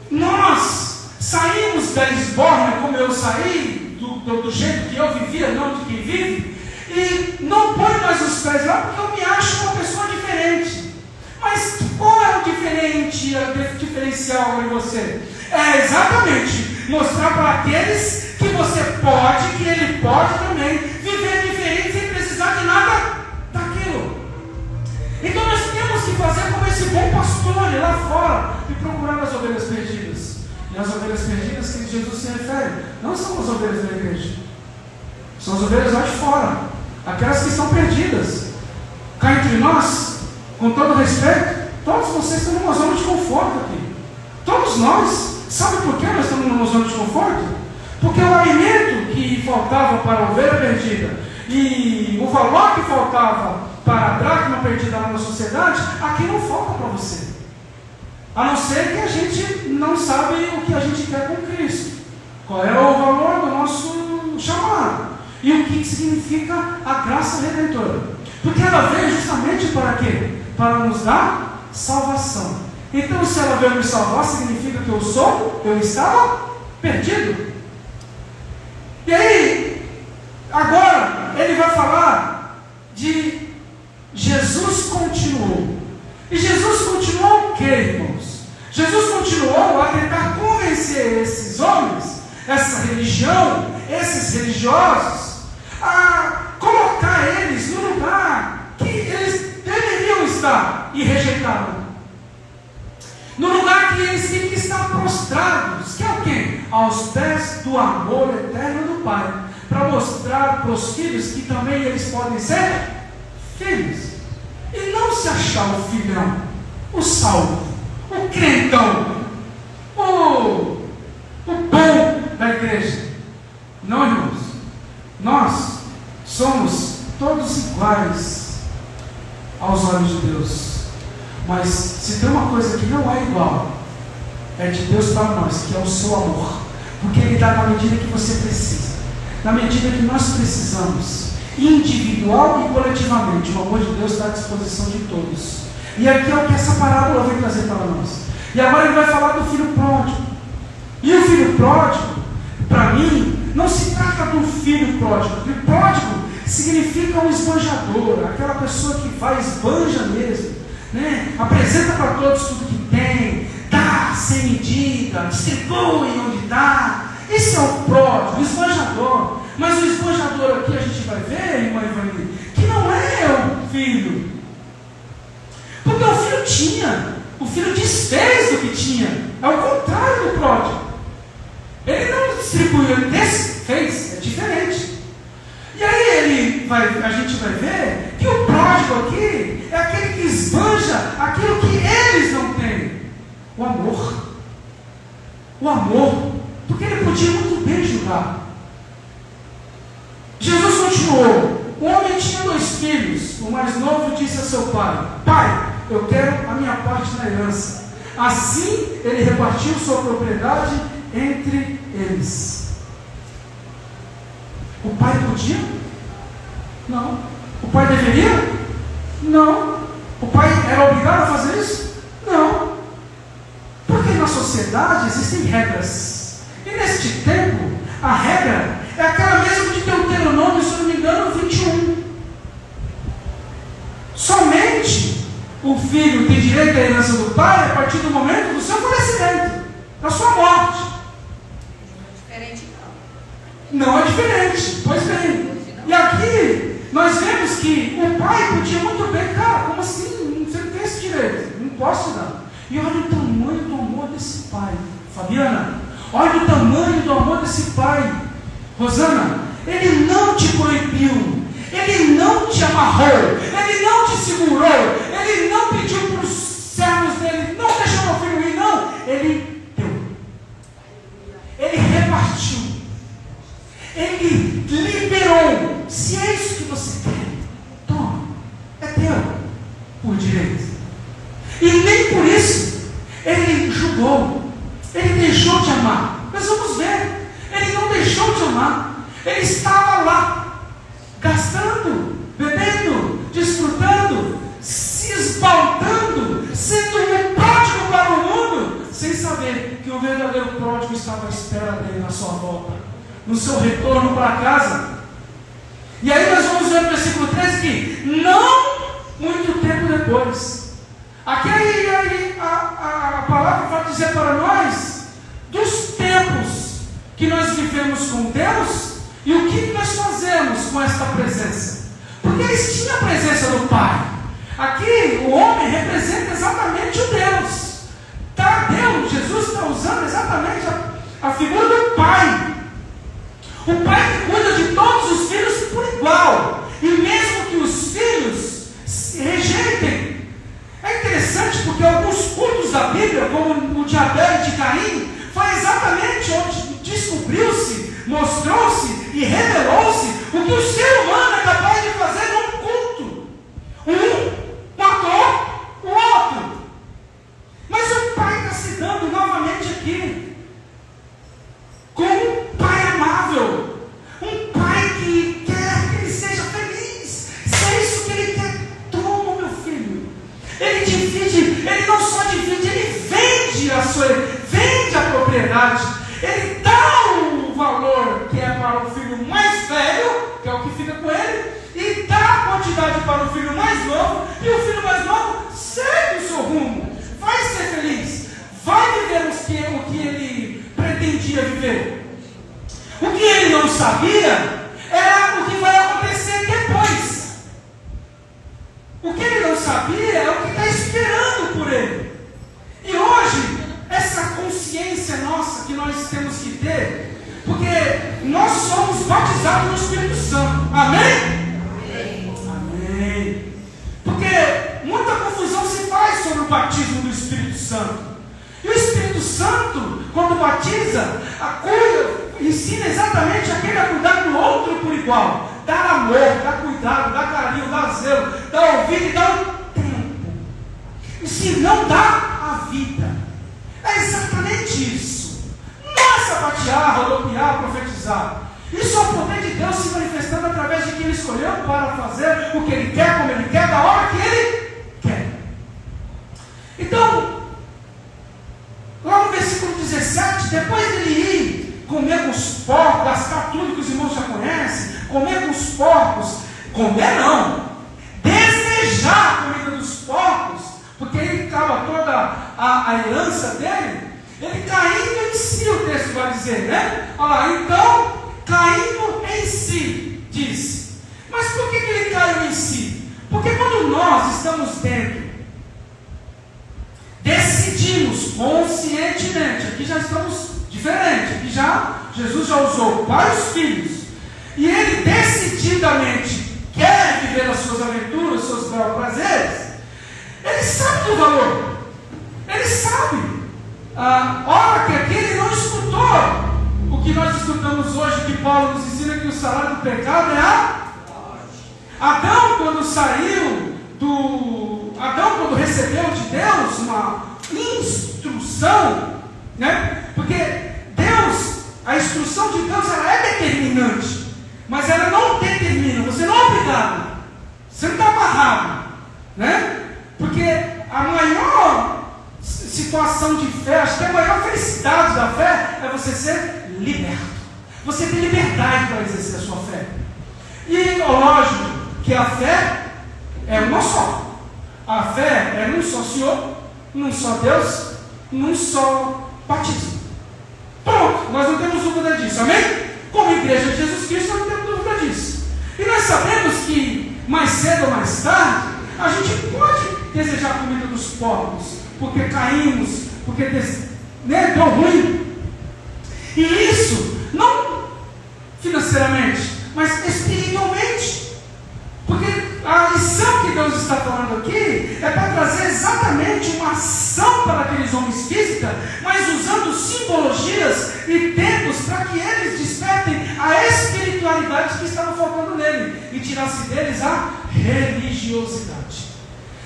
nós saímos da esborne como eu saí, do jeito que eu vivia, não de quem vive, e não põe mais os pés lá porque eu me acho uma pessoa diferente. Mas qual é o diferencial em você? É exatamente mostrar para aqueles que você pode, que ele pode também viver diferente sem precisar de nada daquilo. Então nós temos que fazer como esse bom pastor, ir lá fora e procurar as ovelhas perdidas. E as ovelhas perdidas que Jesus se refere não são as ovelhas da igreja, são as ovelhas lá de fora, aquelas que estão perdidas. Cá entre nós, com todo respeito, todos vocês estão numa zona de conforto aqui. Todos nós. Sabe por que nós estamos numa zona de conforto? Porque o alimento que faltava para a ovelha perdida e o valor que faltava para a dracma perdida na sociedade, aqui não falta para você. A não ser que a gente não sabe o que a gente quer com Cristo. Qual é o valor do nosso chamado? E o que significa a graça redentora? Porque ela veio justamente para quê? Para nos dar salvação. Então, se ela veio me salvar, significa que eu estava perdido. E aí, agora, ele vai falar de Jesus continuou. E Jesus continuou o quê, irmãos? Jesus continuou a tentar convencer esses homens, essa religião, esses religiosos, a colocar eles no lugar que eles deveriam estar e rejeitaram. No lugar que eles têm que estar prostrados, que é o quê? Aos pés do amor eterno do Pai, para mostrar para os filhos que também eles podem ser filhos, e não se achar o filhão, o salvo, o crentão, o bom da igreja. Não, irmãos, nós somos todos iguais aos olhos de Deus. Mas se tem uma coisa que não é igual, é de Deus para nós, que é o seu amor. Porque Ele dá na medida que você precisa, na medida que nós precisamos, individual e coletivamente. O amor de Deus está à disposição de todos. E aqui é o que essa parábola vem trazer para nós. E agora ele vai falar do filho pródigo. E o filho pródigo, para mim, não se trata do filho pródigo. O filho pródigo significa um esbanjador, aquela pessoa que vai, esbanja mesmo, né? Apresenta para todos tudo que tem, dá sem medida, distribui onde dá. Esse é o pródigo, o esbanjador. Mas o esbanjador aqui a gente vai ver, irmã Ivani, que não é o filho. Porque o filho tinha, o filho desfez do que tinha. É o contrário do pródigo. Ele não distribuiu, ele desfez, é diferente. E aí a gente vai ver que o pródigo aqui é aquele que esbanja aquilo que eles não têm. O amor. O amor. Porque ele podia muito bem julgar. Jesus continuou. O homem tinha 2 filhos. O mais novo disse a seu pai: Pai, eu quero a minha parte na herança. Assim ele repartiu sua propriedade entre eles. O pai podia? Não. O pai deveria? Não. O pai era obrigado a fazer isso? Não. Porque na sociedade existem regras. E neste tempo, a regra é aquela mesma de Deuteronômio, se não me engano, 21. Somente o filho tem direito à herança do pai a partir do momento do seu falecimento, da sua morte. Não é diferente, pois bem. E aqui nós vemos que o pai podia muito bem, cara, como assim? Você não tem esse direito, não posso dar. E olha o tamanho do amor desse pai, Fabiana, olha o tamanho do amor desse pai, Rosana. Ele não te proibiu, ele não te amarrou, ele não te segurou, ele não pediu para os servos dele, não deixa meu filho ir, não. Ele deu, ele repartiu. Ele liberou. Se é isso que você quer, toma, é teu, por direito. E nem por isso ele julgou, ele deixou de amar. Mas vamos ver, ele não deixou de amar. Ele estava lá, gastando, bebendo, desfrutando, se esbaldando, sendo um pródigo para o mundo, sem saber que o verdadeiro pródigo estava à espera dele na sua volta, no seu retorno para casa. E aí nós vamos ver no versículo 13 que não muito tempo depois, aqui a palavra vai dizer para nós dos tempos que nós vivemos com Deus e o que nós fazemos com esta presença. Porque eles tinham a presença do Pai. Aqui o homem representa exatamente o Deus. Deus, Jesus está usando exatamente a figura do Pai. O pai que cuida de todos os filhos por igual. E mesmo que os filhos se rejeitem. É interessante porque alguns cultos da Bíblia, como o de Abel e de Caim, foi exatamente onde descobriu-se, mostrou-se e revelou-se o que o ser humano é capaz de fazer num culto. Um matou o outro. Mas o pai está se dando novamente aqui como um pai amável, um pai que quer que ele seja feliz. Se é isso que ele quer, toma, meu filho. Ele divide, ele não só divide, ele vende a propriedade, ele dá o valor que é para o filho mais velho, que é o que fica com ele, e dá a quantidade para o filho mais novo, e o filho mais novo segue o seu rumo, vai ser feliz, vai viver o que ele pretendia viver. O que ele não sabia era o que vai acontecer depois. O que ele não sabia é o que está esperando por ele. E hoje, essa consciência nossa que nós temos que ter, porque nós somos batizados no Espírito Santo. Amém? Amém. Porque muita confusão se faz sobre o batismo do Espírito Santo. E o Espírito Santo, quando batiza, ensina exatamente aquele a cuidar do outro por igual. Dar amor, dar cuidado, dar carinho, dar zelo, dar ouvido e dar o tempo. E se não dá a vida. É exatamente isso. Não é sapatear, rodopiar, profetizar. Isso é o poder de Deus se manifestando através de quem Ele escolheu para fazer o que Ele quer, como Ele quer, da hora que Ele quer. Então, comer com os porcos, comer não, desejar a comida dos porcos, porque ele estava toda a herança dele, ele caindo em si, o texto vai dizer, né? Olha lá, então, caindo em si, diz. Mas por que ele caiu em si? Porque quando nós estamos dentro, decidimos conscientemente, aqui já estamos diferentes, aqui Jesus já usou vários filhos, e ele decididamente quer viver as suas aventuras, os seus belos prazeres, ele sabe do valor, ele sabe. Ora que aqui ele não escutou o que nós escutamos hoje, que Paulo nos ensina que o salário do pecado é a morte. Adão, quando recebeu de Deus uma instrução, né? Porque Deus, a instrução de Deus, ela é determinante, mas ela não determina, você não é obrigado, você não está amarrado, né? Porque a maior situação de fé, acho que a maior felicidade da fé é você ser liberto, você ter liberdade para exercer a sua fé. E lógico que a fé é uma só. A fé é num só Senhor, num só Deus, num só batismo. Pronto, nós não temos dúvida disso, amém? Como igreja de Jesus Cristo, nós não temos dúvida disso. E nós sabemos que mais cedo ou mais tarde, a gente pode desejar a comida dos porcos, porque caímos, porque deu ruim. E isso, não financeiramente, mas espiritualmente. Porque a lição que Deus está falando aqui é para trazer exatamente uma ação para aqueles homens física, mas usando simbologias e tempos para que eles despertem a espiritualidade que estava faltando nele e tirasse deles a religiosidade.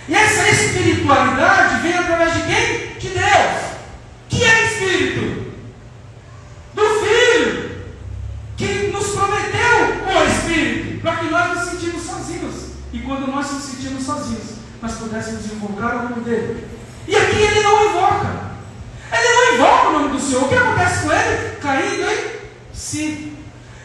E essa espiritualidade vem através de quem? De Deus, que é Espírito, do Filho, que nos prometeu o Espírito, para que nós nos sentimos sozinhos. E quando nós nos sentimos sozinhos, nós pudéssemos invocar o nome dele. E aqui ele não invoca. Ele não invoca o nome do Senhor. O que acontece com ele? Caindo em si.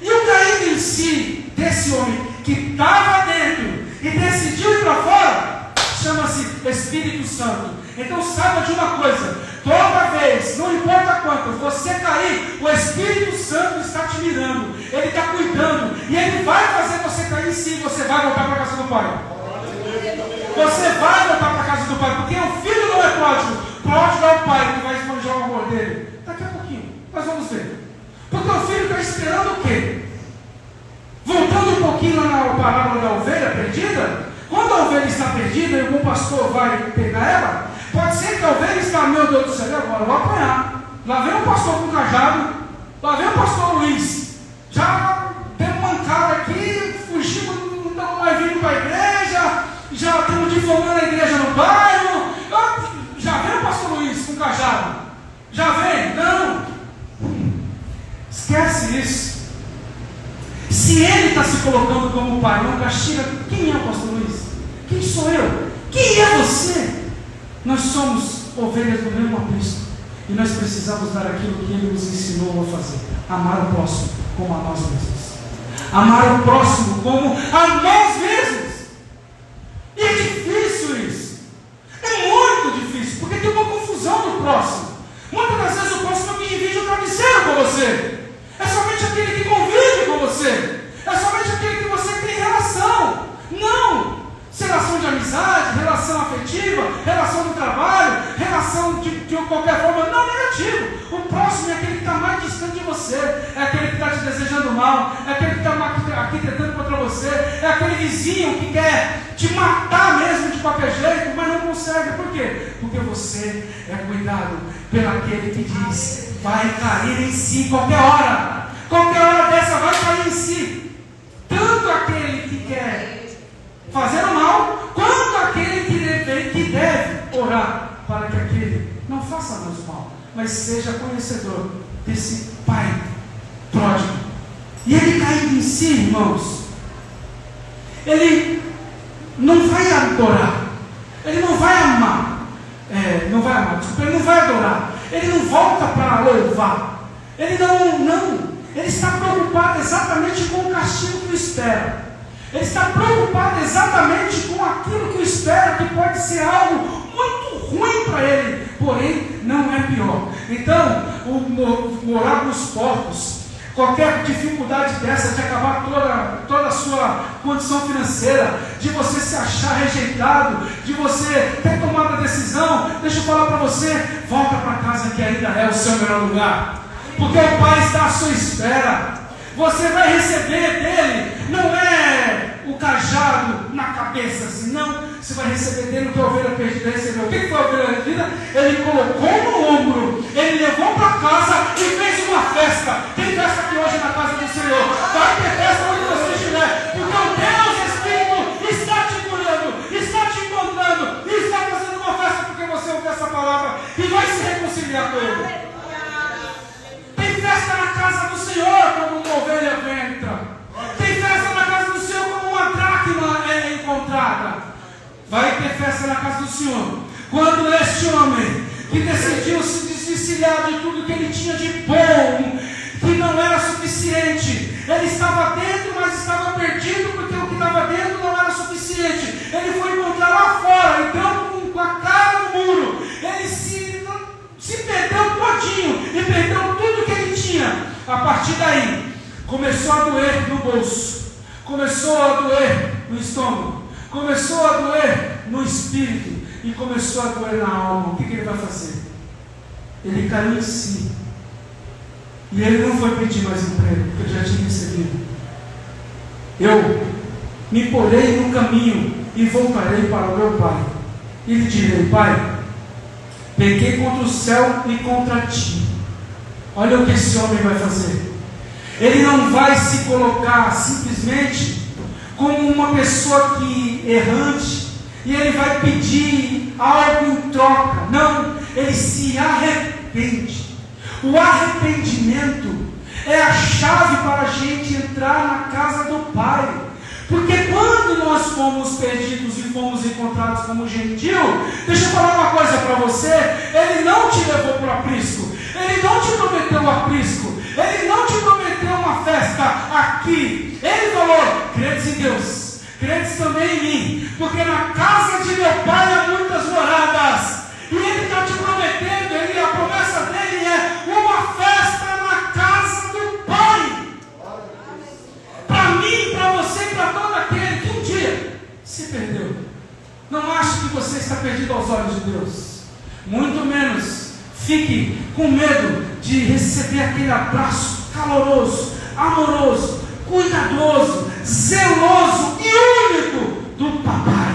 E o caindo em si desse homem que estava dentro e decidiu ir para fora, chama-se Espírito Santo. Então saiba de uma coisa: toda vez, não importa quanto, você cair, o Espírito Santo está te mirando, ele está cuidando, e ele vai fazer você cair em si. Você vai voltar para a casa do Pai. Você vai voltar para a casa do Pai, porque o filho não é pródigo. Pródigo é o pai que vai esbanjar o amor dele. Daqui a pouquinho, nós vamos ver. Porque o filho está esperando o quê? Voltando um pouquinho lá na parábola da ovelha perdida, quando a ovelha está perdida e o bom pastor vai pegar ela, pode ser que a ovelha está, meu Deus do céu, agora eu vou apanhar. Lá vem o pastor com o cajado, lá vem o pastor Luiz, já deu uma mancada aqui, fugimos, não estamos mais vindo para a igreja, já estamos difamando a igreja no bairro, já vem o pastor Luiz com o cajado, já vem, não, esquece isso. Se ele está se colocando como pai, não castiga, quem é o pastor Luiz? Quem sou eu? Quem é você? Nós somos ovelhas do mesmo aprisco, e nós precisamos dar aquilo que ele nos ensinou a fazer: amar o próximo como a nós mesmos. Amar o próximo como a nós mesmos. E é difícil isso. É muito difícil, porque tem uma confusão no próximo. Muitas das vezes o próximo é que divide o travesseiro com você. É somente aquele que convive com você. É somente aquele que você tem relação. Não! Relação de amizade, relação afetiva, relação do trabalho, relação de qualquer forma, não negativo. O próximo é aquele que está mais distante de você, é aquele que está te desejando mal, é aquele que está arquitetando contra você, é aquele vizinho que quer te matar mesmo de qualquer jeito, mas não consegue. Por quê? Porque você é cuidado pelo aquele que diz: vai cair em si qualquer hora dessa vai cair em si. Tanto aquele que quer fazer o mal, quanto aquele que deve orar para que aquele não faça mais o mal, mas seja conhecedor desse pai pródigo. E ele caindo em si, irmãos, ele não vai adorar, ele não vai amar, ele não vai adorar, ele não volta para louvar, ele ele está preocupado exatamente com o castigo que o espera. Ele está preocupado exatamente com aquilo que o espera, que pode ser algo muito ruim para ele, porém não é pior. Então, o morar nos porcos, qualquer dificuldade dessa de acabar toda a sua condição financeira, de você se achar rejeitado, de você ter tomado a decisão, deixa eu falar para você, volta para casa que ainda é o seu melhor lugar, porque o Pai está à sua espera. Você vai receber dele, não é o cajado na cabeça, assim, não. Você vai receber dele o que a ovelha perdida recebeu. O que foi a ovelha perdida? Ele colocou no ombro, ele levou para casa e fez uma festa. Tem festa aqui hoje na casa do Senhor. Vai ter festa onde você estiver, porque o Deus Espírito está te curando, está te encontrando, e está fazendo uma festa porque você ouviu essa palavra e vai se reconciliar com ele. Tem festa na casa do Senhor quando uma ovelha entra. Tem festa na casa do Senhor quando uma dracma é encontrada. Vai ter festa na casa do Senhor quando este homem que decidiu se desvencilhar de tudo que ele tinha de bom, que não era suficiente, ele estava dentro, mas estava perdido, porque o que estava dentro não era suficiente. Ele foi encontrar lá fora, entrando com a cara no muro. Ele se perdeu todinho e perdeu tudo que ele tinha. A partir daí, começou a doer no bolso, começou a doer no estômago, começou a doer no espírito e começou a doer na alma. O que ele vai fazer? Ele caiu em si. E ele não foi pedir mais emprego, porque ele já tinha recebido. Eu me porei no caminho e voltarei para o meu pai. E lhe direi: Pai, pequei contra o céu e contra ti. Olha o que esse homem vai fazer. Ele não vai se colocar simplesmente como uma pessoa que errante e ele vai pedir algo em troca. Não, ele se arrepende. O arrependimento é a chave para a gente entrar na casa do Pai. Porque quando nós fomos perdidos e fomos encontrados como gentil, deixa eu falar uma coisa para você, ele não te levou para o aprisco, ele não te prometeu o aprisco, ele não te prometeu uma festa aqui. Ele falou: credes em Deus, credes também em mim, porque na casa de meu Pai há muitas moradas. E ele está te prometendo, a promessa dele é uma festa na casa do Pai. Para mim, para você e para todo aquele que um dia se perdeu. Não ache que você está perdido aos olhos de Deus. Muito menos fique com medo de receber aquele abraço caloroso, amoroso, cuidadoso, zeloso e único do Papai.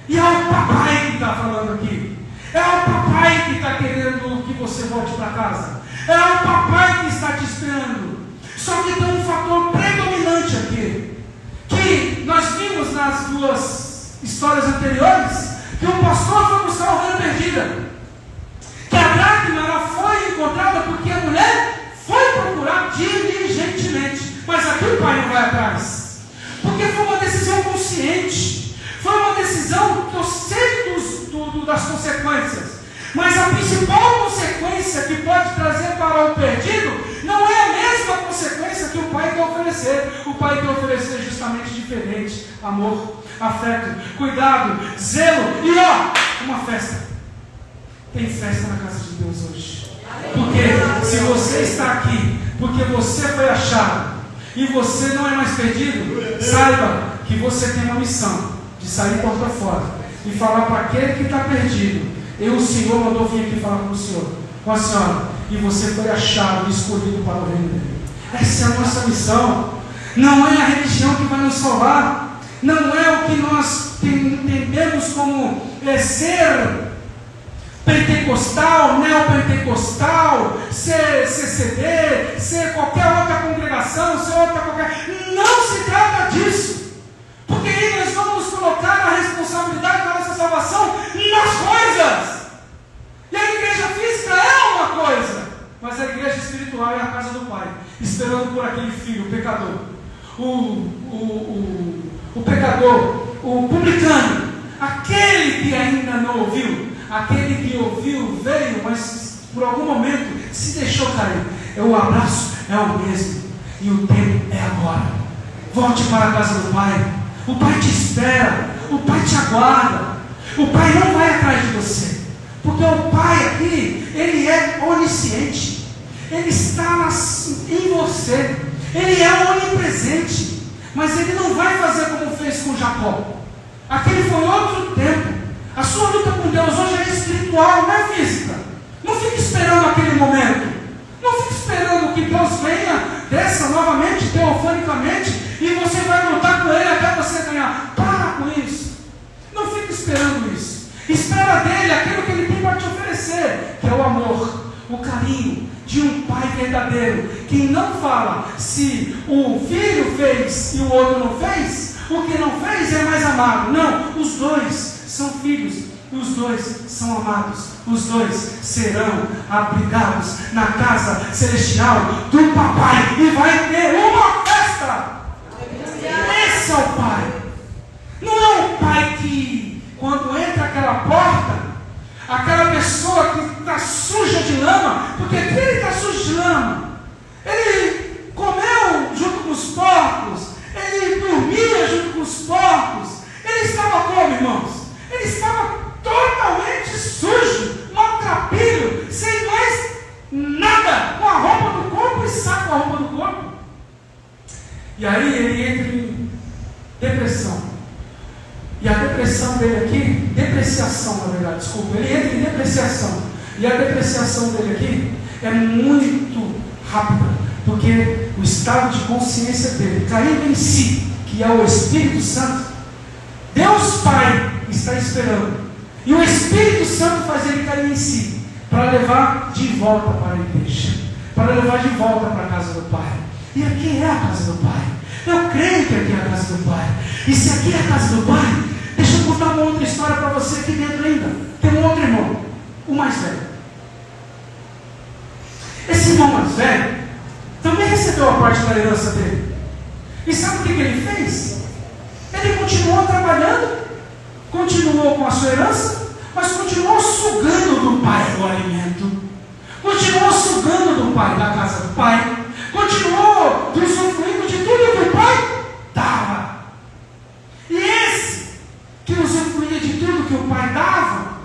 E é o Papai que está falando aqui. É o Papai que está querendo que você volte para casa. É o Papai que está te esperando. Só que tem um fator predominante aqui, que nós vimos nas duas histórias anteriores, que o pastor foi buscar a ovelha perdida, que a dracma ela foi encontrada porque a mulher foi procurar diligentemente, mas aqui o pai não vai atrás, porque foi uma decisão consciente, foi uma decisão que eu sei das consequências, mas a principal consequência que pode trazer para o perdido não é a mesma consequência que o pai quer oferecer. O pai quer oferecer justamente diferente: amor, afeto, cuidado, zelo e uma festa. Tem festa na casa de Deus hoje. Porque se você está aqui, porque você foi achado e você não é mais perdido, saiba que você tem uma missão de sair porta fora e falar para aquele que está perdido: o Senhor mandou vir aqui falar com o Senhor, com a senhora, e você foi achado e escolhido para o reino dele. Essa é a nossa missão. Não é a religião que vai nos salvar, não é o que nós entendemos como ser pentecostal, neopentecostal, ser CCD, ser qualquer outra congregação, ser outra qualquer. Não se trata disso. Porque aí nós vamos colocar a responsabilidade da nossa salvação nas coisas. E a igreja física é uma coisa, mas a igreja espiritual é a casa do Pai, esperando por aquele filho, o pecador, o pecador, o publicano, aquele que ainda não ouviu, aquele que ouviu, veio, mas por algum momento se deixou cair. O abraço é o mesmo. E o tempo é agora. Volte para a casa do Pai. O Pai te espera. O Pai te aguarda. O Pai não vai atrás de você. Porque o Pai aqui, Ele é onisciente. Ele está em você. Ele é onipresente. Mas Ele não vai fazer como fez com Jacó. Aquele foi outro tempo. A sua luta com Deus hoje é espiritual, não é física. Não fique esperando aquele momento. Não fique esperando que Deus venha, desça novamente, teofanicamente, e você vai lutar com Ele até você ganhar. Para com isso. Não fique esperando isso. Espera dele aquilo que Ele tem para te oferecer, que é o amor, o carinho de um Pai verdadeiro, que não fala se o filho fez e o outro não fez, o que não fez é mais amado. Não, os dois são filhos, os dois são amados, os dois serão abrigados na casa celestial do Papai e vai ter uma festa. Esse é o Pai. Não é o Pai que, quando entra aquela porta, aquela pessoa que está suja de lama, porque aqui ele está sujo de lama, ele comeu junto com os porcos, ele dormia junto com os porcos, ele estava como, irmãos? Ele estava totalmente sujo, maltrapilho, sem mais nada, com a roupa do corpo e saco a roupa do corpo. E aí ele entra em depressão. E a depressão dele aqui, depreciação na verdade, desculpa, ele entra em depreciação. E a depreciação dele aqui é muito rápida, porque o estado de consciência dele, caindo em si, que é o Espírito Santo, Deus Pai está esperando. E o Espírito Santo faz ele cair em si, para levar de volta para a igreja, para levar de volta para a casa do Pai. E aqui é a casa do Pai. Eu creio que aqui é a casa do Pai. E se aqui é a casa do Pai, deixa eu contar uma outra história para você aqui dentro ainda. Tem um outro irmão, o mais velho. Esse irmão mais velho também recebeu a parte da herança dele. E sabe o que ele fez? Ele continuou trabalhando, continuou com a sua herança, mas continuou sugando do pai o alimento, continuou sugando do pai, da casa do pai, continuou usufruindo de tudo que o pai dava. E esse que usufruía de tudo que o pai dava,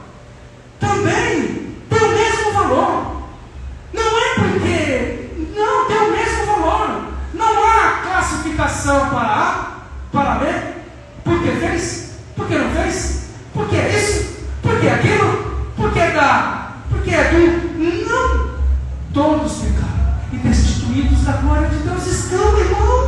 também tem o mesmo valor. Não é porque, não, tem o mesmo valor. Não há classificação para A, para B. Por que fez? Por que não fez? Por que é isso? Por que aquilo? Por que dá? Por que é do? Não! Todos pecaram e destituídos da glória de Deus estão, irmãos.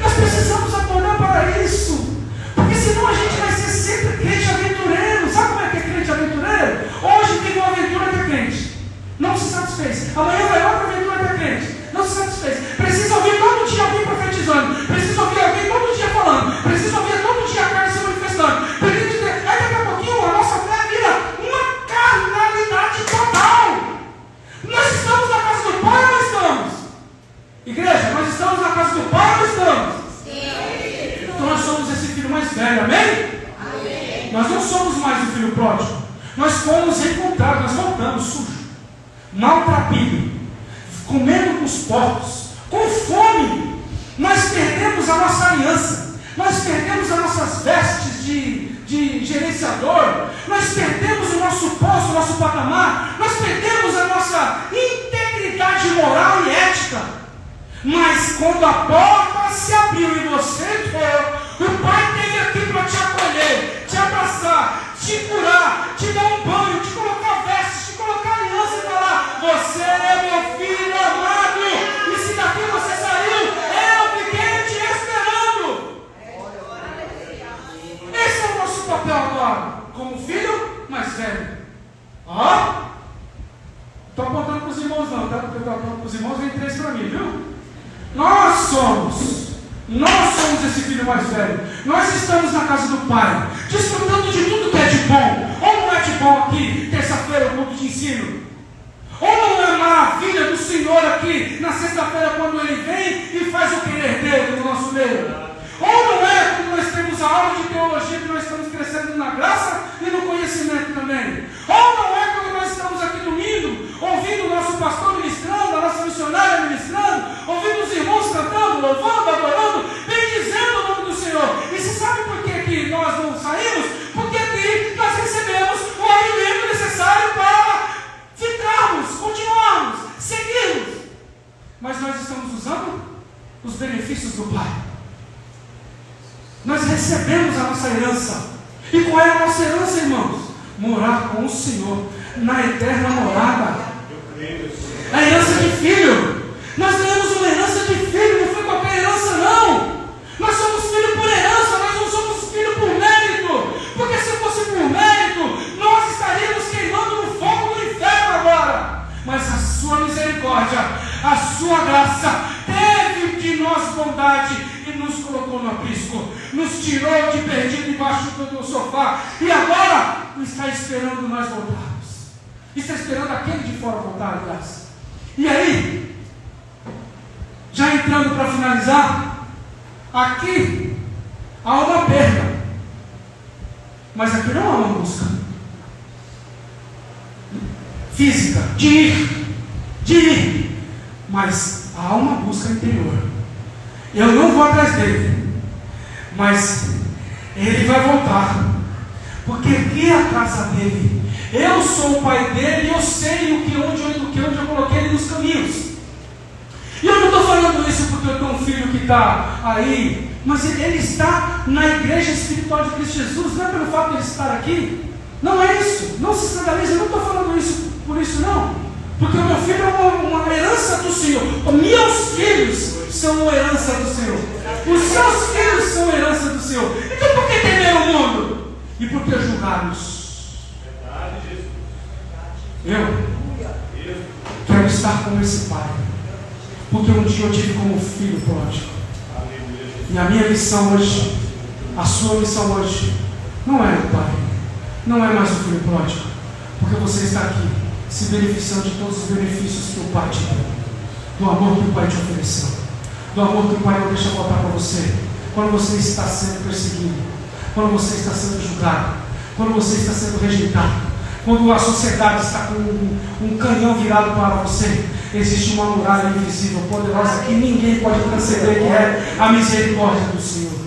Nós precisamos atornar para isso, porque senão a gente vai ser sempre crente aventureiro. Sabe como é que é crente aventureiro? Hoje tem uma aventura que é crente, não se satisfez. Amanhã vai outra aventura que é crente, não se satisfez. Precisa ouvir todo dia alguém profetizando, precisa ouvir alguém todo dia falando, precisa ouvir todo dia a carne se manifestando. Aí daqui a pouquinho a nossa fé vira uma carnalidade total. Nós estamos na casa do Pai ou não estamos? Igreja, nós estamos na casa do Pai ou não estamos? Sim. Então nós somos esse filho mais velho, amém? Amém. Nós não somos mais o filho pródigo. Nós fomos encontrados, nós voltamos sujo, maltrapilho, comendo com os porcos, com fome. Nós perdemos a nossa aliança, nós perdemos as nossas vestes de gerenciador, nós perdemos o nosso posto, o nosso patamar, nós perdemos a nossa integridade moral e ética. Mas quando a porta se abriu e você entrou, o Pai esteve aqui para te acolher, te abraçar, te curar, te dar um banho, te colocar vestes, te colocar aliança e falar: você é meu filho amado, e se daqui você saiu, eu fiquei te esperando. Esse é o nosso papel agora, como filho mais velho. Ó, estou apontando para os irmãos não, tá? Porque eu estou apontando para os irmãos, vem 3 para mim, viu? Nós somos esse filho mais velho. Nós estamos na casa do Pai, desfrutando de tudo que é de bom. Ou não é de bom aqui, terça-feira, o culto de ensino? Ou não é maravilha do Senhor aqui, na sexta-feira, quando Ele vem e faz o querer dele no nosso meio? Ou não é quando nós temos a aula de teologia, que nós estamos crescendo na graça e no conhecimento também? Ou não é quando nós estamos aqui domingo, ouvindo o nosso pastor louvando, adorando, bendizendo o nome do Senhor. E você sabe por que nós não saímos? Porque aqui nós recebemos o alimento necessário para ficarmos, continuarmos, seguirmos. Mas nós estamos usando os benefícios do Pai. Nós recebemos a nossa herança. E qual é a nossa herança, irmãos? Morar com o Senhor na eterna morada. A herança de filho. Nós ganhamos uma herança de filho, não foi qualquer herança, não. Nós somos filhos por herança, nós não somos filhos por mérito. Porque se fosse por mérito, nós estaríamos queimando no fogo do inferno agora. Mas a sua misericórdia, a sua graça, teve de nós bondade e nos colocou no aprisco, nos tirou de perdido debaixo do sofá, e agora está esperando nós voltarmos, está esperando aquele de fora voltar, aliás. E aí, já entrando para finalizar, aqui há uma perda, mas aqui não há uma busca física, de ir, mas há uma busca interior. Eu não vou atrás dele, mas ele vai voltar, porque aqui é a casa dele. Eu sou o pai dele e eu sei onde eu coloquei ele nos caminhos. E eu não estou falando isso porque eu tenho um filho que está aí, mas ele está na igreja espiritual de Cristo Jesus, não é pelo fato de ele estar aqui. Não é isso, não se escandalize, eu não estou falando isso por isso não, porque o meu filho é uma herança do Senhor. Os meus filhos são uma herança do Senhor, os seus filhos são herança do Senhor. Então por que temer o mundo? E por que julgar-nos? Eu quero estar com esse pai, porque um dia eu tive como filho pródigo. E a minha missão hoje, a sua missão hoje, não é o pai, não é mais o filho pródigo, porque você está aqui se beneficiando de todos os benefícios que o pai te deu, do amor que o pai te ofereceu, do amor que o pai não deixa voltar para você, quando você está sendo perseguido, quando você está sendo julgado, quando você está sendo rejeitado, quando a sociedade está com um canhão virado para você. Existe uma muralha invisível, poderosa, que ninguém pode transcender, que é a misericórdia do Senhor.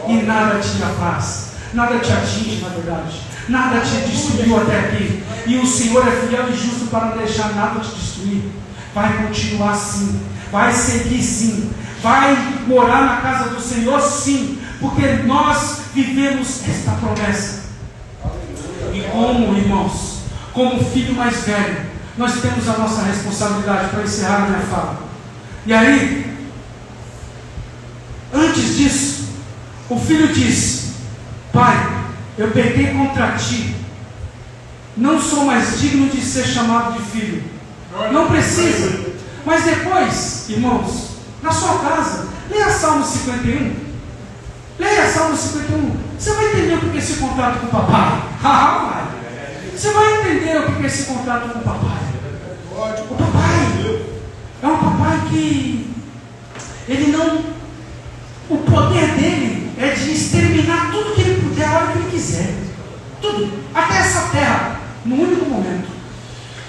E nada te apraz, nada te atinge, na verdade, nada te destruiu até aqui. E o Senhor é fiel e justo para não deixar nada te destruir. Vai continuar sim, vai seguir sim, vai morar na casa do Senhor sim, porque nós vivemos esta promessa. E como, irmãos, como filho mais velho, nós temos a nossa responsabilidade, para encerrar a minha fala. E aí, antes disso, o filho disse: Pai, eu pequei contra ti, não sou mais digno de ser chamado de filho. Não precisa. Mas depois, irmãos, na sua casa, leia Salmo 51. Leia Salmo 51. Você vai entender o que é esse contrato com o papai. Você vai entender o que é esse contrato com o papai. O papai é um papai que ele não, o poder dele é de exterminar tudo que ele puder a hora que ele quiser, tudo, até essa terra, no único momento.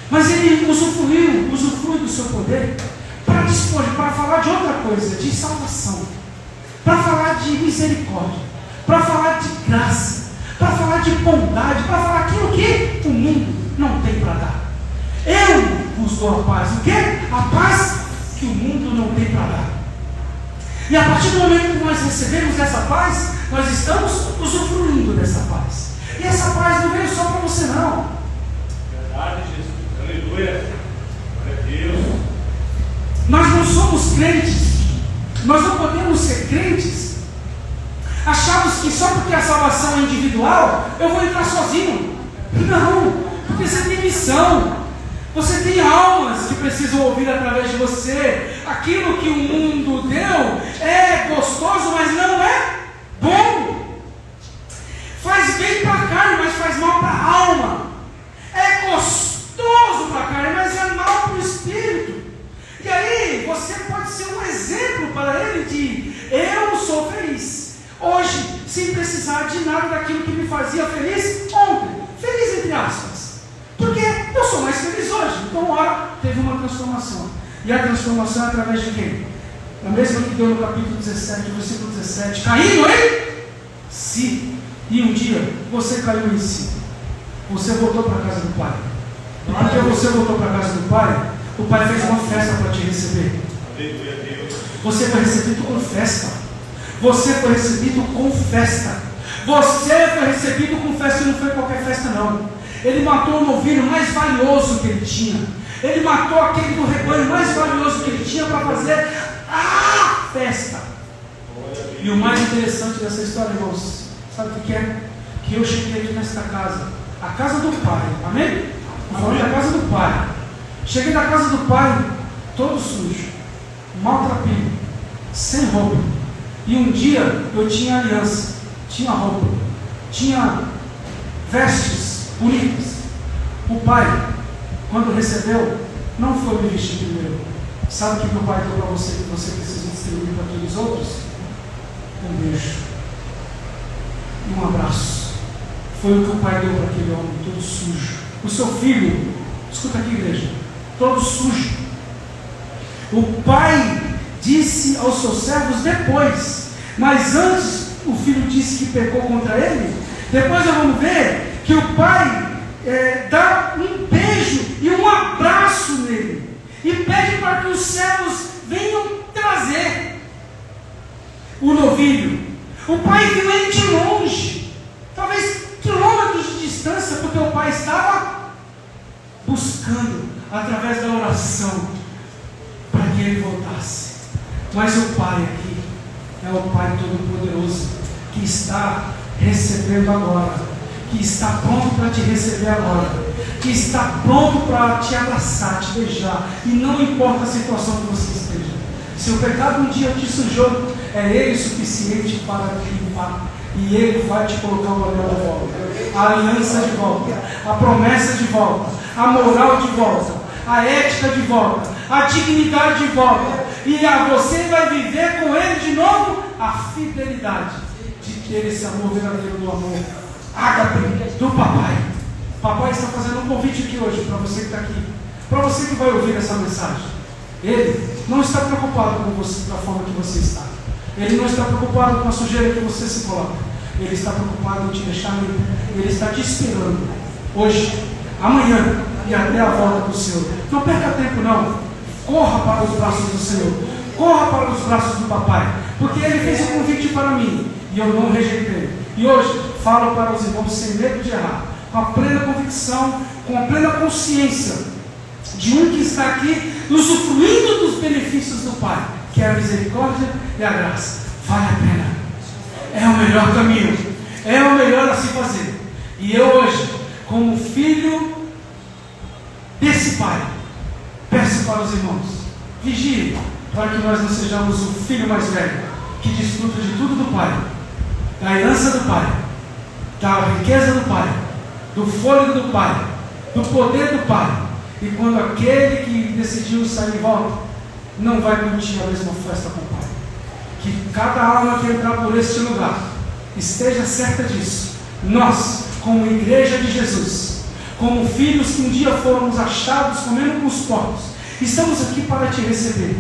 Mas ele usufrui do seu poder para dispor, para falar de outra coisa, de salvação, para falar de misericórdia, para falar de graça, para falar de bondade, para falar aquilo que o mundo não tem para dar. Eu vos dou a paz. O quê? A paz que o mundo não tem para dar. E a partir do momento que nós recebemos essa paz, nós estamos usufruindo dessa paz. E essa paz não veio só para você, não. Verdade, Jesus. Aleluia. Glória a Deus. Nós não somos crentes. Nós não podemos ser crentes. Achamos que só porque a salvação é individual, eu vou entrar sozinho. Não, porque você tem missão. Você tem almas que precisam ouvir através de você. Aquilo que o mundo deu é gostoso, mas não é bom. Faz bem para a carne, mas faz mal para a alma. É gostoso para a carne, mas é mal para o espírito. E aí você pode ser um exemplo para ele de: eu sou feliz hoje, sem precisar de nada daquilo que me fazia feliz ontem. Feliz entre aspas. Porque eu sou mais feliz hoje. Então, ora, teve uma transformação. E a transformação é através de quem? a mesma que deu no capítulo 17, versículo 17, caindo em si. E um dia você caiu em si. Você voltou para a casa do Pai. E porque você voltou para a casa do Pai, o Pai fez uma festa para te receber. Você foi recebido com festa. Você foi recebido com festa. Você foi recebido com festa e não foi qualquer festa não. Ele matou o novilho mais valioso que ele tinha. Ele matou aquele do rebanho mais valioso que ele tinha para fazer a festa. E o mais interessante dessa história, irmãos, sabe o que é? Que eu cheguei aqui nesta casa, a casa do Pai, amém? Estou falando da casa do Pai. Cheguei na casa do Pai, todo sujo, maltrapilho, sem roupa. E um dia eu tinha aliança, tinha roupa, tinha vestes bonitas. O Pai, quando recebeu, não foi me vestir primeiro. Sabe o que o Pai deu para você, que você precisa distribuir para aqueles outros? Um beijo e um abraço. Foi o que o Pai deu para aquele homem, todo sujo. O seu filho, escuta aqui, igreja, todo sujo. O Pai disse aos seus servos depois, mas antes o filho disse que pecou contra ele. Depois nós vamos ver que o Pai dá um beijo e um abraço nele e pede para que os servos venham trazer o novilho. O Pai viu ele de longe, talvez quilômetros de distância, porque o Pai estava buscando através da oração para que ele voltasse. Mas o Pai aqui é o Pai Todo-Poderoso, que está recebendo agora, que está pronto para te receber agora, que está pronto para te abraçar, te beijar, e não importa a situação que você esteja. Se o pecado um dia te sujou, é Ele suficiente para te limpar, e Ele vai te colocar o anel de volta, a aliança de volta, a promessa de volta, a moral de volta, a ética de volta, a dignidade de volta, e você vai viver com Ele de novo a fidelidade de ter esse amor verdadeiro do amor ágape do Papai. Papai está fazendo um convite aqui hoje para você que está aqui, para você que vai ouvir essa mensagem. Ele não está preocupado com você, da forma que você está. Ele não está preocupado com a sujeira que você se coloca. Ele está preocupado em te deixar limpo. Ele está te esperando hoje, amanhã e até a volta do Senhor. Não perca tempo não. Corra para os braços do Senhor. Corra para os braços do Papai, porque Ele fez um convite para mim e eu não rejeitei. E hoje falo para os irmãos sem medo de errar, com a plena convicção, com a plena consciência de um que está aqui usufruindo dos benefícios do Pai, que é a misericórdia e a graça. Vale a pena. É o melhor caminho. É o melhor a se fazer. E eu hoje, como filho desse Pai, peço para os irmãos, vigiem, para que nós não sejamos o filho mais velho, que desfruta de tudo do Pai, da herança do Pai, da riqueza do Pai, do fôlego do Pai, do poder do Pai. E quando aquele que decidiu sair volta, não vai curtir a mesma festa com o Pai. Que cada alma que entrar por este lugar esteja certa disso. Nós, como igreja de Jesus, como filhos que um dia fomos achados comendo com os porcos, estamos aqui para te receber.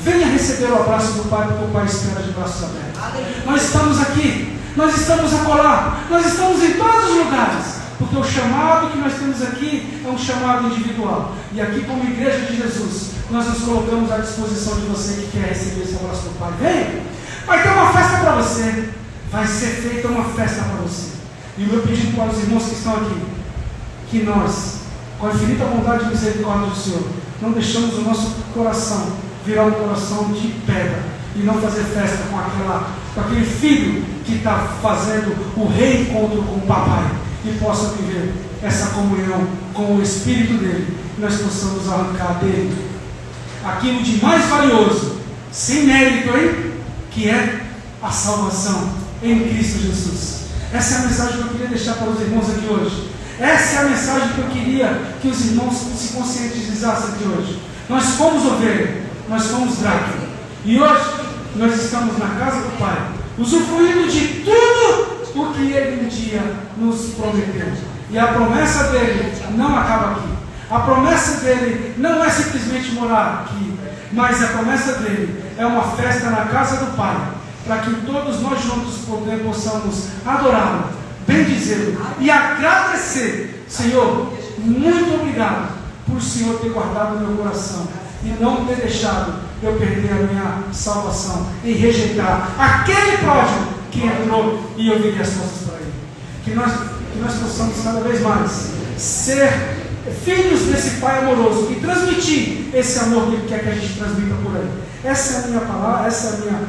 Venha receber o abraço do Pai, porque o Pai espera de braços abertos. Nós estamos aqui, nós estamos acolá, nós estamos em todos os lugares, porque o chamado que nós temos aqui é um chamado individual. E aqui, como igreja de Jesus, nós nos colocamos à disposição de você que quer receber esse abraço do Pai. Vem! Vai ter uma festa para você. Vai ser feita uma festa para você. E o meu pedido para os irmãos que estão aqui, que nós, com a infinita bondade e misericórdia do Senhor, não deixamos o nosso coração virar um coração de pedra e não fazer festa com aquele filho que está fazendo o reencontro com o Papai, e possa viver essa comunhão com o Espírito dele, e nós possamos arrancar dele aquilo de mais valioso, sem mérito, hein? Que é a salvação em Cristo Jesus. Essa é a mensagem que eu queria deixar para os irmãos aqui hoje. Essa é a mensagem que eu queria que os irmãos se conscientizassem aqui hoje. Nós fomos ovelha, nós fomos dracma, e hoje nós estamos na casa do Pai, usufruindo de tudo o que Ele um dia nos prometeu. E a promessa dele não acaba aqui. A promessa dele não é simplesmente morar aqui. mas a promessa dele é uma festa na casa do Pai, para que todos nós juntos possamos adorá-lo, bendizê-lo e agradecer. Senhor, muito obrigado por o Senhor ter guardado o meu coração e não ter deixado eu perder a minha salvação e rejeitar aquele pródigo que entrou e eu virei as costas para ele. Que nós possamos cada vez mais ser filhos desse Pai amoroso e transmitir esse amor que Ele quer que a gente transmita por aí. Essa é a minha palavra, essa é a minha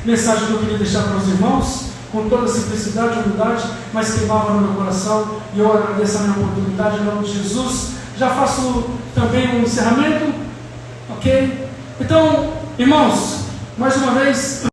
mensagem que eu queria deixar para os irmãos, com toda a simplicidade e humildade, mas queimava no meu coração, e eu agradeço a minha oportunidade em nome de Jesus. Já faço também um encerramento, ok? Então, irmãos, mais uma vez...